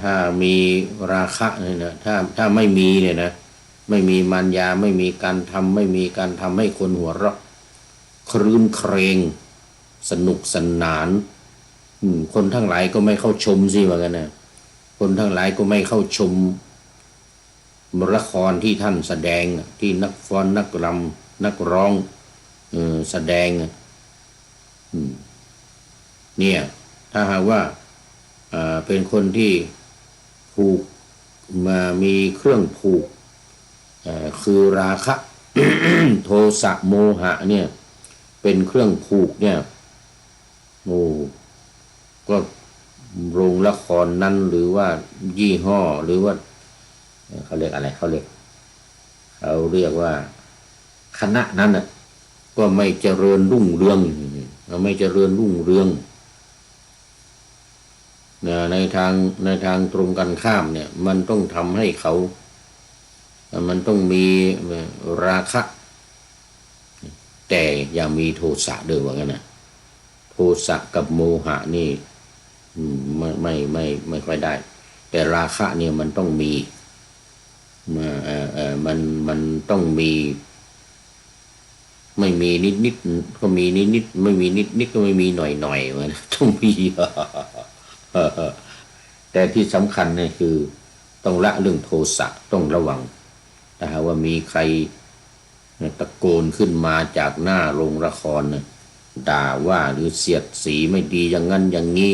ถ้ามีราคะเนี่ยนะถ้าไม่มีเนี่ยนะไม่มีมัญญาไม่มีการทำไม่มีการทำให้คนหัวเราะครื้นเครงสนุกสนานคนทั้งหลายก็ไม่เข้าชมสิว่างั้นนะคนทั้งหลายก็ไม่เข้าชมละครที่ท่านแสดงที่นักฟ้อนนักรำนักร้องแสดงเนี่ยถ้าหากว่าเป็นคนที่ผูกมามีเครื่องผูกคือราคะ โทสะโมหะเนี่ยเป็นเครื่องผูกเนี่ยโอ้ก็โรงละครนั้นหรือว่ายี่ห้อหรือว่าเขาเรียกอะไรเขาเรียกว่าคณะนั้นน่ะก็ไม่เจริญรุ่งเรืองไม่เจริญรุ่งเรืองในทางตรงกันข้ามเนี่ยมันต้องทำให้เขามันต้องมีราคะแต่อย่ามีโทสะเด้อว่างั้นนะโทสะกับโมหะนี่ไม่ค่อยได้แต่ราคะเนี่ยมันต้องมีมันต้องมีไม่มีนิดก็มีนิดไม่มีนิดก็ไม่มีหน่อยมันต้องมี แต่ที่สำคัญเนี่ยคือต้องละเรื่องโทสะต้องระวังถ้าหากว่ามีใครตะโกนขึ้นมาจากหน้าโรงละครด่าว่าหรือเสียดสีไม่ดีอย่างนั้นอย่างนี้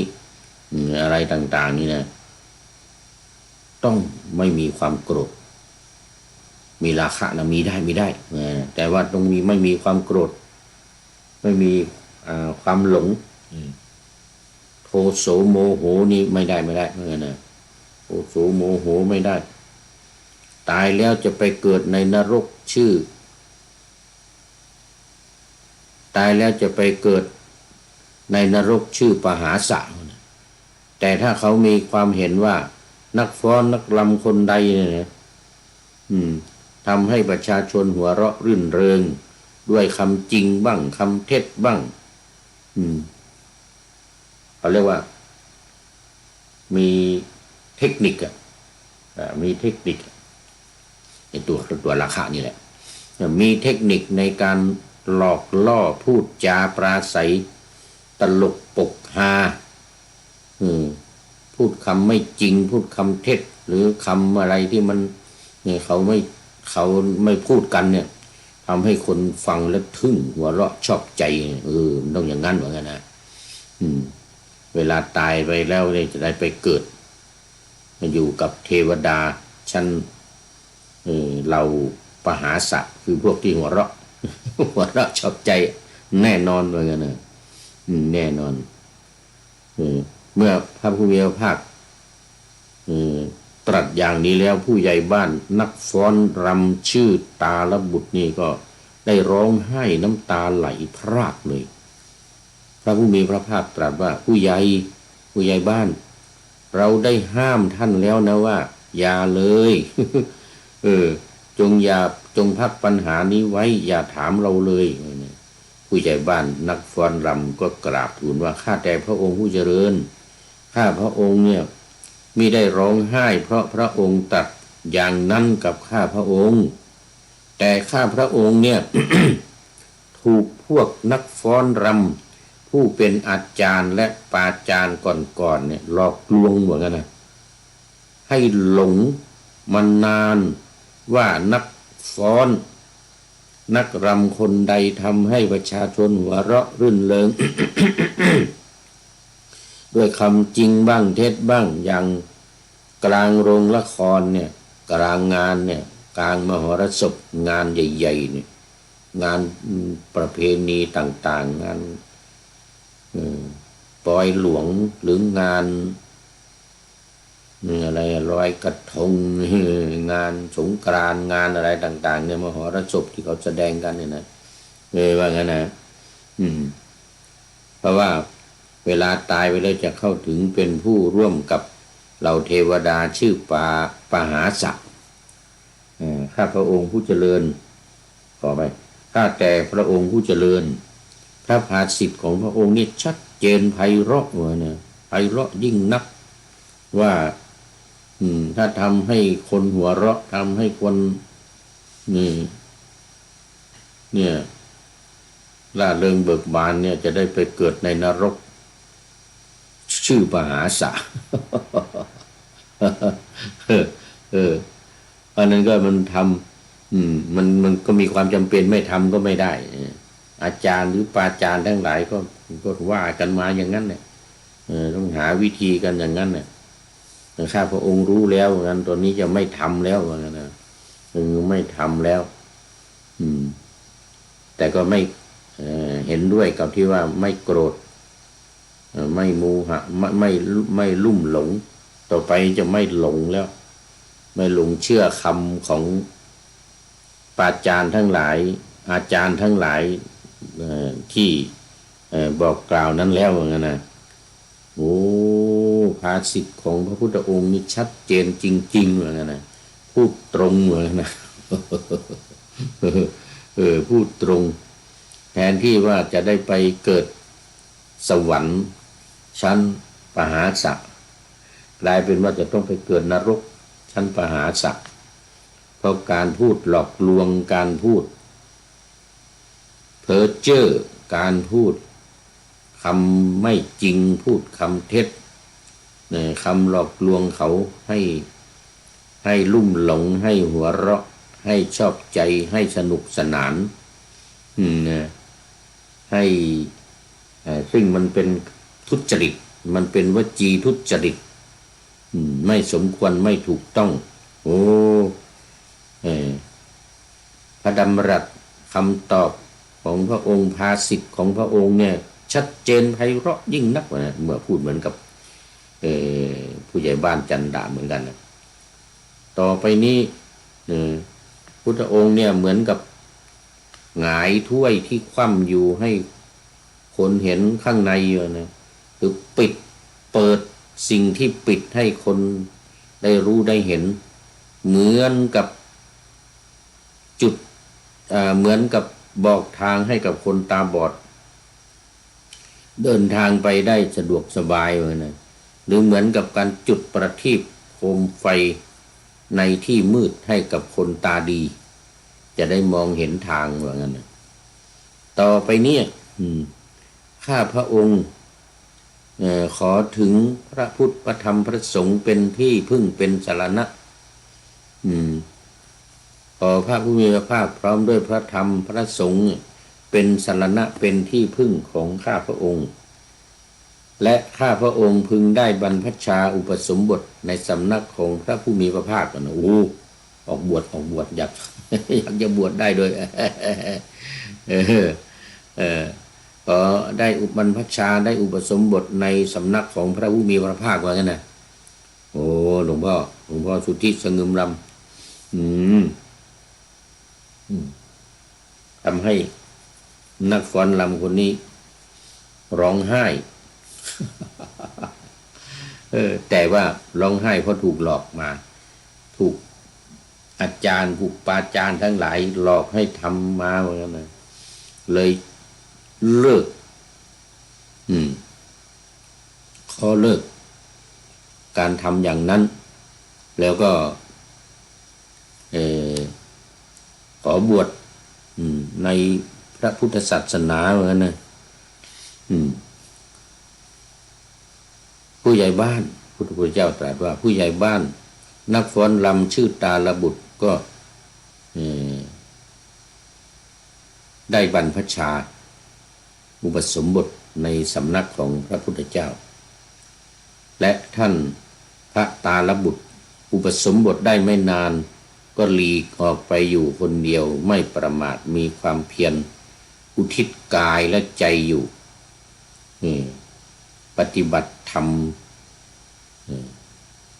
อะไรต่างๆนี่นะต้องไม่มีความโกรธมีราคะนะมีได้แต่ว่าต้องไม่มีความโกรธไม่มีความหลงโทโสโมโหนี่ไม่ได้เหมือนกันนะโทโสโมโหไม่ได้ตายแล้วจะไปเกิดในนรกชื่อตายแล้วจะไปเกิดในนรกชื่อปหาสะแต่ถ้าเขามีความเห็นว่านักฟ้อนนักรำคนใดเนี่ยทำให้ประชาชนหัวเราะรื่นเริงด้วยคำจริงบ้างคำเท็จบ้างเขาเรียกว่ามีเทคนิคมีเทคนิคในตัวราคานี่แหละมีเทคนิคในการหลอกล่อพูดจาปราศัยตลกปกฮาพูดคำไม่จริงพูดคำเท็จหรือคำอะไรที่มันเนี่ยเขาไม่พูดกันเนี่ยทำให้คนฟังแล้วทึ่งหัวเราะชอบใจต้องอย่างนั้นเหมือนกันนะเวลาตายไปแล้วเนี่ยจะได้ไปเกิดอยู่กับเทวดาชั้นเราปหาสะคือพวกที่หัวเราะชอบใจแน่นอนเหมือนกันนะแน่นอนเมื่อพระผู้มีพระภาคตรัสอย่างนี้แล้วผู้ใหญ่บ้านนักฟ้อนรำชื่อตาลบุตรนี่ก็ได้ร้องไห้น้ำตาไหลพรากเลยพระผู้มีพระภาคตรัสว่าผู้ใหญ่บ้านเราได้ห้ามท่านแล้วนะว่าอย่าเลย จงพักปัญหานี้ไว้อย่าถามเราเลยผู้ใหญ่บ้านนักฟ้อนรำก็กราบทูลว่าข้าแต่พระองค์ผู้เจริญข้าพระองค์เนี่ยมิได้ร้องไห้เพราะพระองค์ตรัส อย่างนั้นกับข้าพระองค์แต่ข้าพระองค์เนี่ย ถูกพวกนักฟ้อนรำผู้เป็นอาจารย์และปาจารย์ก่อนๆเนี่ยหลอกลวงเหมือนกันนะให้หลงมานานว่านักฟ้อนนักรำคนใดทำให้ประชาชนหัวเราะรื่นเริง ด้วยคำจริงบ้างเท็จบ้างอย่างกลางโรงละครเนี่ยกลางงานเนี่ยกลางมหรสพงานใหญ่ๆเนี่ยงานประเพณีต่างๆงานปอยหลวงหรืองานอะไรลอยกระทงงานสงกรานต์งานอะไรต่างๆเนี่ยมหรสพที่เขาแสดงกันเนี่ยนะว่างั้นนะเพราะว่าเวลาตายไปแล้วจะเข้าถึงเป็นผู้ร่วมกับเหล่าเทวดาชื่อปาหาสักข้าพระองค์ผู้เจริญขอไปข้าแต่พระองค์ผู้เจริญพระภาสิทธิ์ของพระองค์นี่ชัดเจนไพเราะเนี่ยไพเราะยิ่งนักว่าถ้าทำให้คนหัวเราะทำให้คนเนี่ยล่าเริงเบิกบานเนี่ยจะได้ไปเกิดในนรกชื่อปหาสะ อันนั้นก็มันทำมันก็มีความจำเป็นไม่ทำก็ไม่ได้อาจารย์หรือปาจารย์ทั้งหลายก็ว่ากันมาอย่างนั้นเนี่ยต้องหาวิธีกันอย่างนั้นเนี่ยข้าพระองค์รู้แล้วงั้นตอนนี้จะไม่ทำแล้วว่างั้นนะไม่ทำแล้วแต่ก็ไม่เห็นด้วยกับที่ว่าไม่โกรธไม่โมหะไม่ลุ่มหลงต่อไปจะไม่หลงแล้วไม่หลงเชื่อคำของปาจารย์ทั้งหลายอาจารย์ทั้งหลายที่บอกกล่าวนั้นแล้วว่างั้นนะโอ้ภาษิตของพระพุทธองค์นี่ชัดเจนจริงๆว่างั้นนะพูดตรงว่างั้นนะ พูดตรงแทนที่ว่าจะได้ไปเกิดสวรรค์ชั้นปหาสักกลายเป็นว่าจะต้องไปเกิดนรกชั้นปหาสักเพราะการพูดหลอกลวงการพูดเพ้อเจ้อการพูดคำไม่จริงพูดคำเท็จคำหลอกลวงเขาให้ลุ่มหลงให้หัวเราะให้ชอบใจให้สนุกสนานให้ซึ่งมันเป็นทุจริตมันเป็นวจีทุจริตไม่สมควรไม่ถูกต้องโอ้พระดำรัสคำตอบของพระองค์ภาษิตของพระองค์เนี่ยชัดเจนไพเราะยิ่งนักนะเมื่อพูดเหมือนกับผู้ใหญ่บ้านจันดาเหมือนกันนะต่อไปนี้พุทธองค์เนี่ยเหมือนกับหงายถ้วยที่คว่ำอยู่ให้คนเห็นข้างในอยู่นะคือเปิดสิ่งที่ปิดให้คนได้รู้ได้เห็นเหมือนกับจุดเหมือนกับบอกทางให้กับคนตาบอดเดินทางไปได้สะดวกสบายเลยนะหรือเหมือนกับการจุดประทีปโคมไฟในที่มืดให้กับคนตาดีจะได้มองเห็นทางว่างั้นนะต่อไปเนี่ยข้าพระองค์ขอถึงพระพุทธพระธรรมพระสงฆ์เป็นที่พึ่งเป็นสรณะขอพระผู้มีพระภาคพร้อมด้วยพระธรรมพระสงฆ์เป็นสรณะเป็นที่พึ่งของข้าพระองค์และข้าพระองค์พึงได้บรรพชาอุปสมบทในสำนักของพระผู้มีพระภาคกันนะโอ้ออกบวชอยากจะบวชได้ด้วยขอได้บรรพชาได้อุปสมบทในสำนักของพระผู้มีพระภาคว่างั้นนะโอ้หลวงพ่อสุทธิสงึมลำทำให้นักฟ้อนรำคนนี้ร้องไห้ แต่ว่าร้องไห้เพราะถูกหลอกมาถูกอาจารย์ถูกปาจารย์ทั้งหลายหลอกให้ทำมาเหมือนกันนะเลยเลิกขอเลิกการทำอย่างนั้นแล้วก็ เออขอบวชในพระพุทธศาสนาเหมือนกันนะผู้ใหญ่บ้านพุทธเจ้าตรัสว่าผู้ใหญ่บ้านนักฟ้อนรำชื่อตาลบุตรก็ได้บรรพชาอุปสมบทในสำนักของพระพุทธเจ้าและท่านพระตาลบุตรอุปสมบทได้ไม่นานก็หลีกออกไปอยู่คนเดียวไม่ประมาทมีความเพียรอุทิศกายและใจอยู่ปฏิบัติธรรม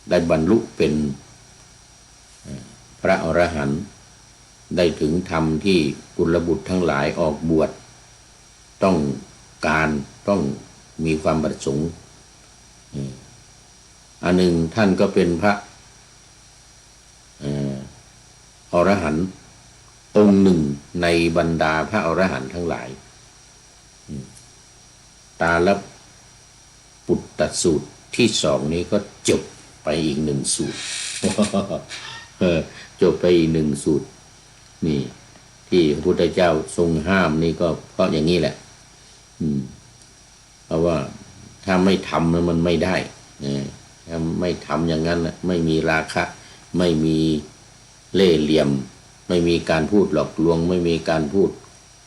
ได้บรรลุเป็นพระอรหันต์ได้ถึงธรรมที่กุลบุตรทั้งหลายออกบวชต้องมีความประสงค์อันหนึ่งท่านก็เป็นพระอรหันต์องค์หนึ่งในบรรดาพระอรหันต์ทั้งหลายตาลปุตตสูตรที่สองนี้ก็จบไปอีกหนึ่งสูตร จบไปอีกหนึ่งสูตรนี่ที่พระพุทธเจ้าทรงห้ามนี่ก็เพราะอย่างนี้แหละเพราะว่าถ้าไม่ทำมันไม่ได้ถ้าไม่ทำอย่างนั้นไม่มีราคะไม่มีเล่ห์เหลี่ยมไม่มีการพูดหลอกลวงไม่มีการพูด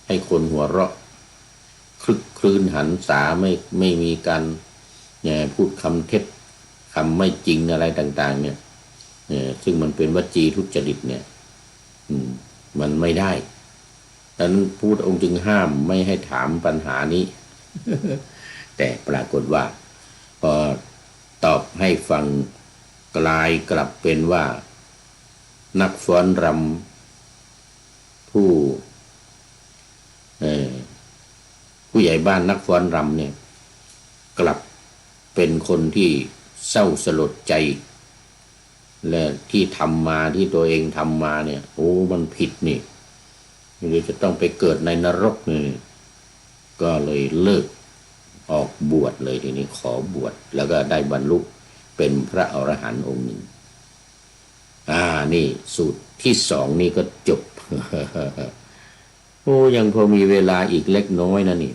ให้คนหัวเราะคลึกครื้นหันษาไม่มีการพูดคำเท็จคำไม่จริงอะไรต่างๆเนี่ยซึ่งมันเป็นวจีทุจริตเนี่ยมันไม่ได้ดังนั้นพระพุทธองค์จึงห้ามไม่ให้ถามปัญหานี้ แต่ปรากฏว่าพอตอบให้ฟังกลายกลับเป็นว่านักฟ้อนรำผู้ใหญ่บ้านนักฟ้อนรำเนี่ยกลับเป็นคนที่เศร้าสลดใจและที่ทำมาที่ตัวเองทำมาเนี่ยโอ้มันผิดนี่หรือจะต้องไปเกิดในนรกนี่ก็เลยเลิกออกบวชเลยทีนี้ขอบวชแล้วก็ได้บรรลุเป็นพระอรหันต์องค์หนึ่งนี่สูตรที่สองนี่ก็จบ โอ้ยังพอมีเวลาอีกเล็กน้อยนะนี่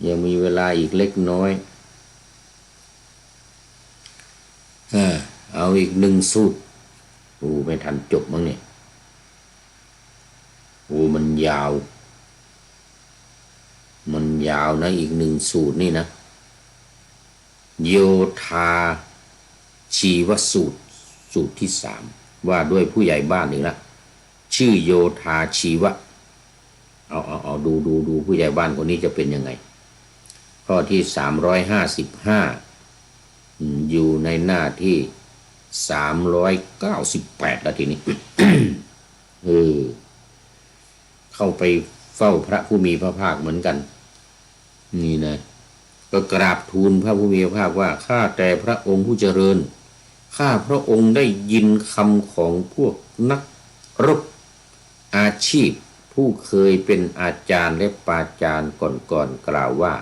ยังมีเวลาอีกเล็กน้อยเอาอีกหนึ่งสูตรไม่ทันจบมั้งเนี่ยมันยาวนะอีกหนึ่งสูตรนี่นะโยธาชีวสูตรที่สามว่าด้วยผู้ใหญ่บ้านอีกละชื่อโยธาชีวะเอาดูผู้ใหญ่บ้านคนนี้จะเป็นยังไงข้อที่355อยู่ในหน้าที่398แล้วทีนี้ เข้าไปเฝ้าพระผู้มีพระภาคเหมือนกันนี่นะก็กราบทูลพระผู้มีพระภาคว่าข้าแต่พระองค์ผู้เจริญข้าพระองค์ได้ยินคำของพวกนักรบอาชีพผู้เคยเป็นอาจารย์และปาจารย์ก่อนกล่าวว่า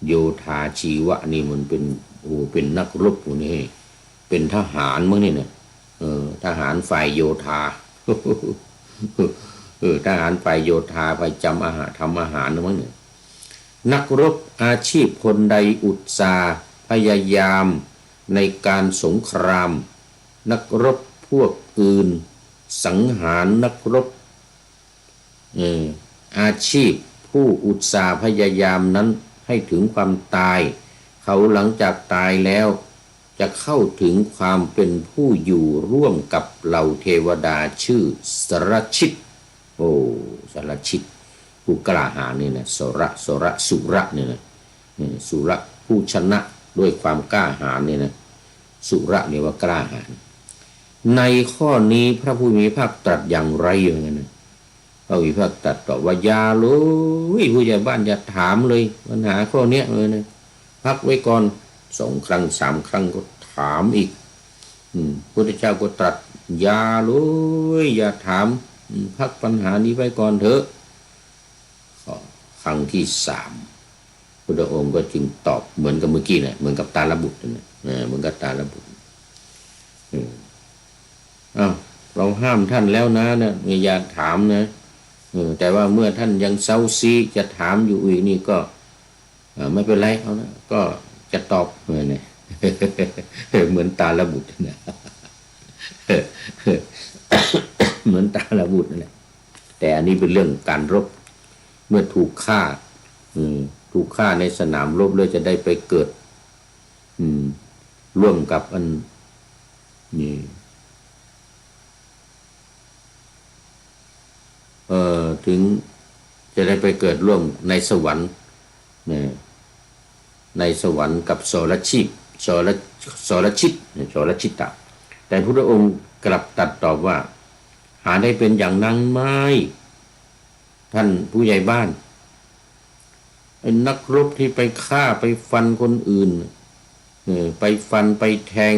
โยธาชีวะนี่มันเป็นนักรบอยู่นี่เป็นทหารมั้งนี่เนี่ยทหารฝ่ายโยธา ทหารฝ่ายโยธาไปทำอาหารมั้งเนี่ยนักรบอาชีพคนใดอุตสาห์พยายามในการสงครามนักรบพวกอื่นสังหารนักรบอาชีพผู้อุตสาห์พยายามนั้นให้ถึงความตายเขาหลังจากตายแล้วจะเข้าถึงความเป็นผู้อยู่ร่วมกับเหล่าเทวดาชื่อสรชิตสรชิตผู้กล้าหาญนี่นะสุระนี่นะสุระผู้ชนะด้วยความกล้าหาญนี่นะสุระนี่ว่ากล้าหาญในข้อนี้พระผู้มีพระภาคตรัสอย่างไรอย่างนั้นพระผู้มีพระภาคตรัสตอบว่าอย่าเลยผู้ใหญ่บ้านอย่าถามเลยปัญหาข้อนี้เลยนะพักไว้ก่อน2 ครั้ง 3 ครั้งก็ถามอีกพุทธเจ้าก็ตรัสอย่าเลยอย่าถามพักปัญหานี้ไว้ก่อนเถอะครั้งที่3พุทธองค์ก็จึงตอบเหมือนกับเมื่อกี้นะเหมือนกับตาลบุตรนะ เหมือนกับตาละบุตรอ้าวเราห้ามท่านแล้วนะเนี่ยอย่าถามนะแต่ว่าเมื่อท่านยังเซาซีจะถามอยู่อีกนี่ก็ไม่เป็นไรเอานะก็จะตอบเนี่ยเหมือนตาละบุตรนะเหมือนตาละบุตรนั่นแหละแต่อันนี้เป็นเรื่องการรบเมื่อถูกฆ่าในสนามรบเลยจะได้ไปเกิดร่วมกับอันนี่ถึงจะได้ไปเกิดร่วมในสวรรค์ในสวรรค์กับสรชิตตะแต่พระองค์กลับตรัสตอบว่าหาได้เป็นอย่างนั้นไม่ท่านผู้ใหญ่บ้านไอ้นักรบที่ไปฆ่าไปฟันคนอื่นไปฟันไปแทง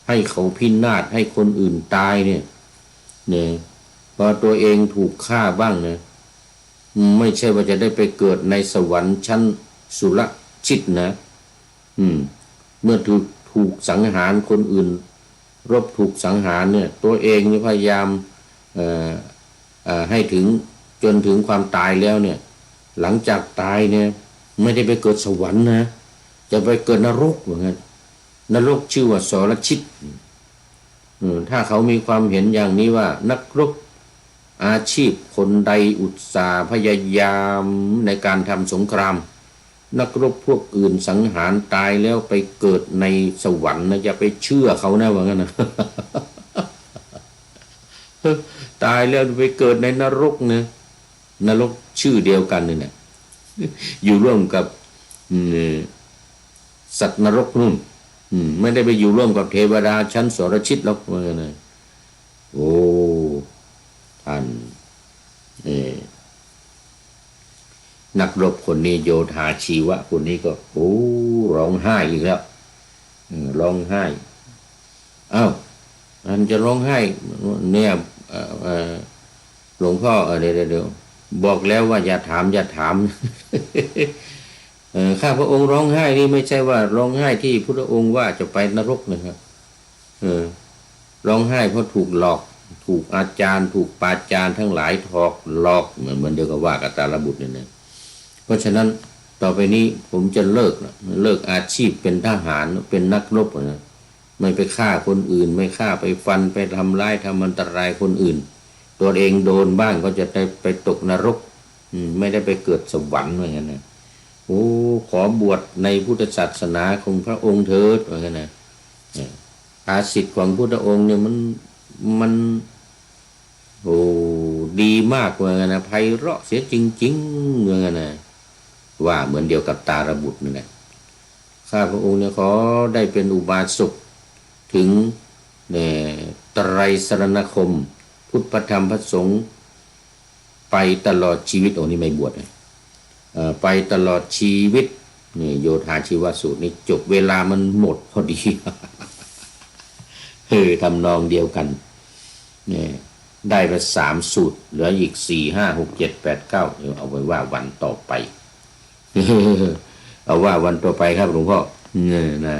ให้เขาพินาศให้คนอื่นตายเนี่ยพอตัวเองถูกฆ่าบ้างนะไม่ใช่ว่าจะได้ไปเกิดในสวรรค์ชั้นสุรชิตนะเมื่อถูกสังหารคนอื่นรบถูกสังหารเนี่ยตัวเองพยายามให้ถึงจนถึงความตายแล้วเนี่ยหลังจากตายเนี่ยไม่ได้ไปเกิดสวรรค์นะจะไปเกิดนรกเหมือนกันนรกชื่อว่าสรชิตถ้าเขามีความเห็นอย่างนี้ว่านักรบอาชีพคนใดอุตสาห์พยายามในการทำสงครามนักรบพวกอื่นสังหารตายแล้วไปเกิดในสวรรค์นะอย่าไปเชื่อเขานะว่างั้นนะ ตายแล้วไปเกิดในนรกนะนรกชื่อเดียวกันนี่แหละอยู่ร่วมกับสัตว์นรกนู่นไม่ได้ไปอยู่ร่วมกับเทวดาชั้นสรชิตหรอกว่างั้นนะโอ้ท่านนักรบคนนี้โยธาชีวะคนนี้ก็โอ้ร้องไห้อีกแล้วร้องไห้อ้าวอันจะร้องไห้เนี่ยหลวงพ่อเดี๋ยวบอกแล้วว่าอย่าถามข้าพระองค์ร้องไห้นี่ไม่ใช่ว่าร้องไห้ที่พุทธองค์ว่าจะไปนรกนะครับร้องไห้เพราะถูกหลอกถูกอาจารย์ถูกปาจารย์ทั้งหลายหลอกเหมือนเดียวกับว่ากับตาลบุตรเนี่ยเพราะฉะนั้นต่อไปนี้ผมจะเลิกอาชีพเป็นทหารเป็นนักรบนะไม่ไปฆ่าคนอื่นไม่ฆ่าไปฟันไปทำร้ายทำอันตรายคนอื่นตัวเองโดนบ้างก็จะได้ไปตกนรกไม่ได้ไปเกิดสวรรค์เหมือนกันนะโอ้ขอบวชในพุทธศาสนาของพระองค์เถิดเหมือนกันนะอาศิษย์ของพุทธองค์เนี่ยมันโอ้ดีมากเหมือนกันนะไพเราะเสียจริงๆเหมือนกันนะว่าเหมือนเดียวกับตาลบุตรนี่แหละข้าพระองค์เนี่ยขอได้เป็นอุบาสกถึงไตรสรณคมพุทธธรรมพระสงฆ์ไปตลอดชีวิตนี่ไม่บวชไปตลอดชีวิตนี่โยธาชีวสูตรนี่จบเวลามันหมดพอดี ทำนองเดียวกันนี่ได้ไป3 สูตรเหลืออีก4 5 6 7 8 9เอาไว้ว่าวันต่อไป เอาว่าวันต่อไปครับหลวงพ่อนะ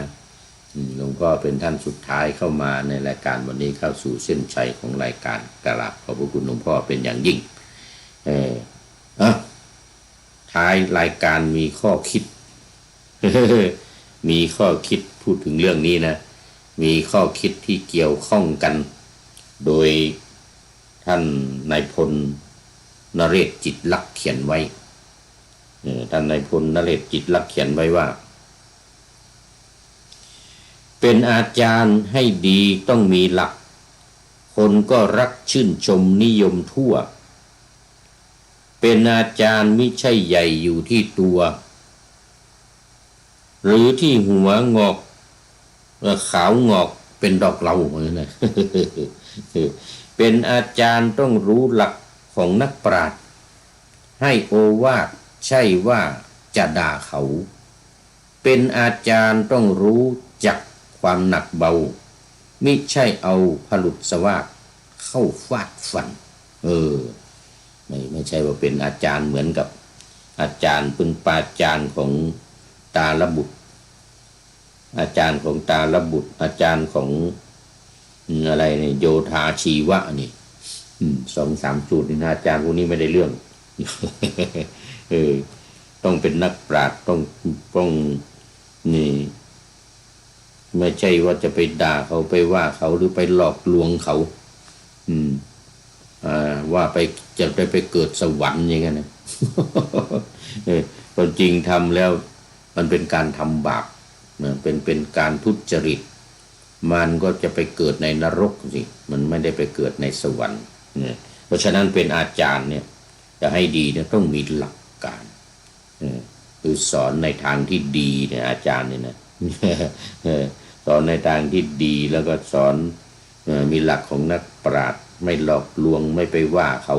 หลวงพ่อเป็นท่านสุดท้ายเข้ามาในรายการวันนี้เข้าสู่เส้นชัยของรายการกราบขอบพระคุณหลวงพ่อเป็นอย่างยิ่งท้ายรายการมีข้อคิด มีข้อคิดพูดถึงเรื่องนี้นะมีข้อคิดที่เกี่ยวข้องกันโดยท่านนายพลนเรศจิตลักษ์เขียนไว้ท่านนายพลนเรศจิตลักษ์เขียนไว้ว่าเป็นอาจารย์ให้ดีต้องมีหลักคนก็รักชื่นชมนิยมทั่วเป็นอาจารย์ไม่ใช่ใหญ่อยู่ที่ตัวหรือที่หัวงอกขาวงอกเป็นดอกเหลาเหมือนนะ เป็นอาจารย์ต้องรู้หลักของนักปราชญ์ให้โอวาทใช่ว่าจะด่าเขาเป็นอาจารย์ต้องรู้จักความหนักเบามิใช่เอาผลุสวาสเข้าฟาดฟันไม่ใช่ว่าเป็นอาจารย์เหมือนกับอาจารย์ปึงปาจารย์ของตาลบุตร อาจารย์ของตาลบุตรอาจารย์ของอะไรเนี่ยโยธาชีวะนี่2-3 สูตรนี่นะอาจารย์พวกนี้ไม่ได้เรื่อง ต้องเป็นนักปราชญ์ต้องนี่ไม่ใช่ว่าจะไปด่าเขาไปว่าเขาหรือไปหลอกลวงเขาว่าจะไปเกิดสวรรค์อย่างนั้นนะ ความจริงทำแล้วมันเป็นการทำบาปเป็นการทุจริตมันก็จะไปเกิดในนรกสิมันไม่ได้ไปเกิดในสวรรค์เพราะฉะนั้นเป็นอาจารย์เนี่ยจะให้ดีเนี่ยต้องมีหลักการคือสอนในทางที่ดีเนี่ยอาจารย์เนี่ยนะสอนในทางที่ดีแล้วก็สอนมีหลักของนักปราชญ์ไม่หลอกลวงไม่ไปว่าเขา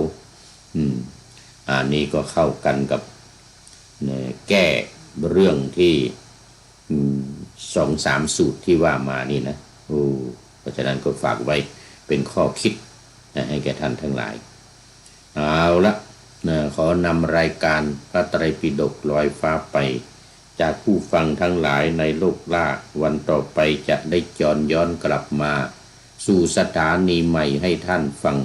อันนี้ก็เข้ากันกับแก้เรื่องที่2-3 สูตรที่ว่ามานี่นะเพราะฉะนั้นก็ฝากไว้เป็นข้อคิดให้แก่ท่านทั้งหลายเอาละขอนำรายการพระไตรปิฎกลอยฟ้าไปจากผู้ฟังทั้งหลายในโลกล่าวันต่อไปจะได้จรย้อนกลับมาสู่สถานีใหม่ให้ท่านฟัง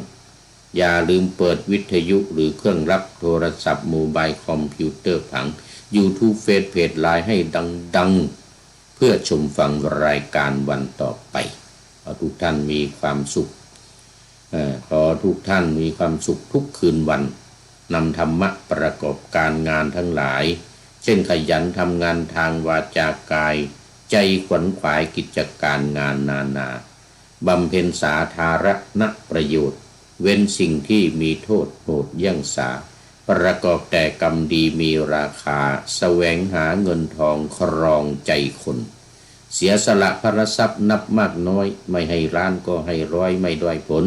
อย่าลืมเปิดวิทยุหรือเครื่องรับโทรศัพท์โมบายคอมพิวเตอร์ผัง YouTube เฟซเพจไลน์ให้ดังๆเพื่อชมฟังรายการวันต่อไปขอทุกท่านมีความสุขขอทุกท่านมีความสุขทุกคืนวันนำธรรมะประกอบการงานทั้งหลายเช่นขยันทำงานทางวาจากายใจขวนขวายกิจการงานนานาบำเพ็ญสาธารณประโยชน์เว้นสิ่งที่มีโทษโหดเยี่ยงสาประกอบแต่กรรมดีมีราคาแสวงหาเงินทองครองใจคนเสียสละพระทรัพย์นับมากน้อยไม่ให้ล้านก็ให้ร้อยไม่ด้อยผล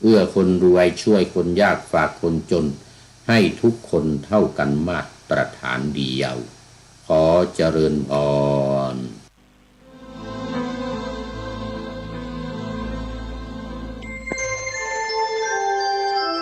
เอื้อคนรวยช่วยคนยากฝากคนจนให้ทุกคนเท่ากันมาตรฐานเดียวขอเจริญพร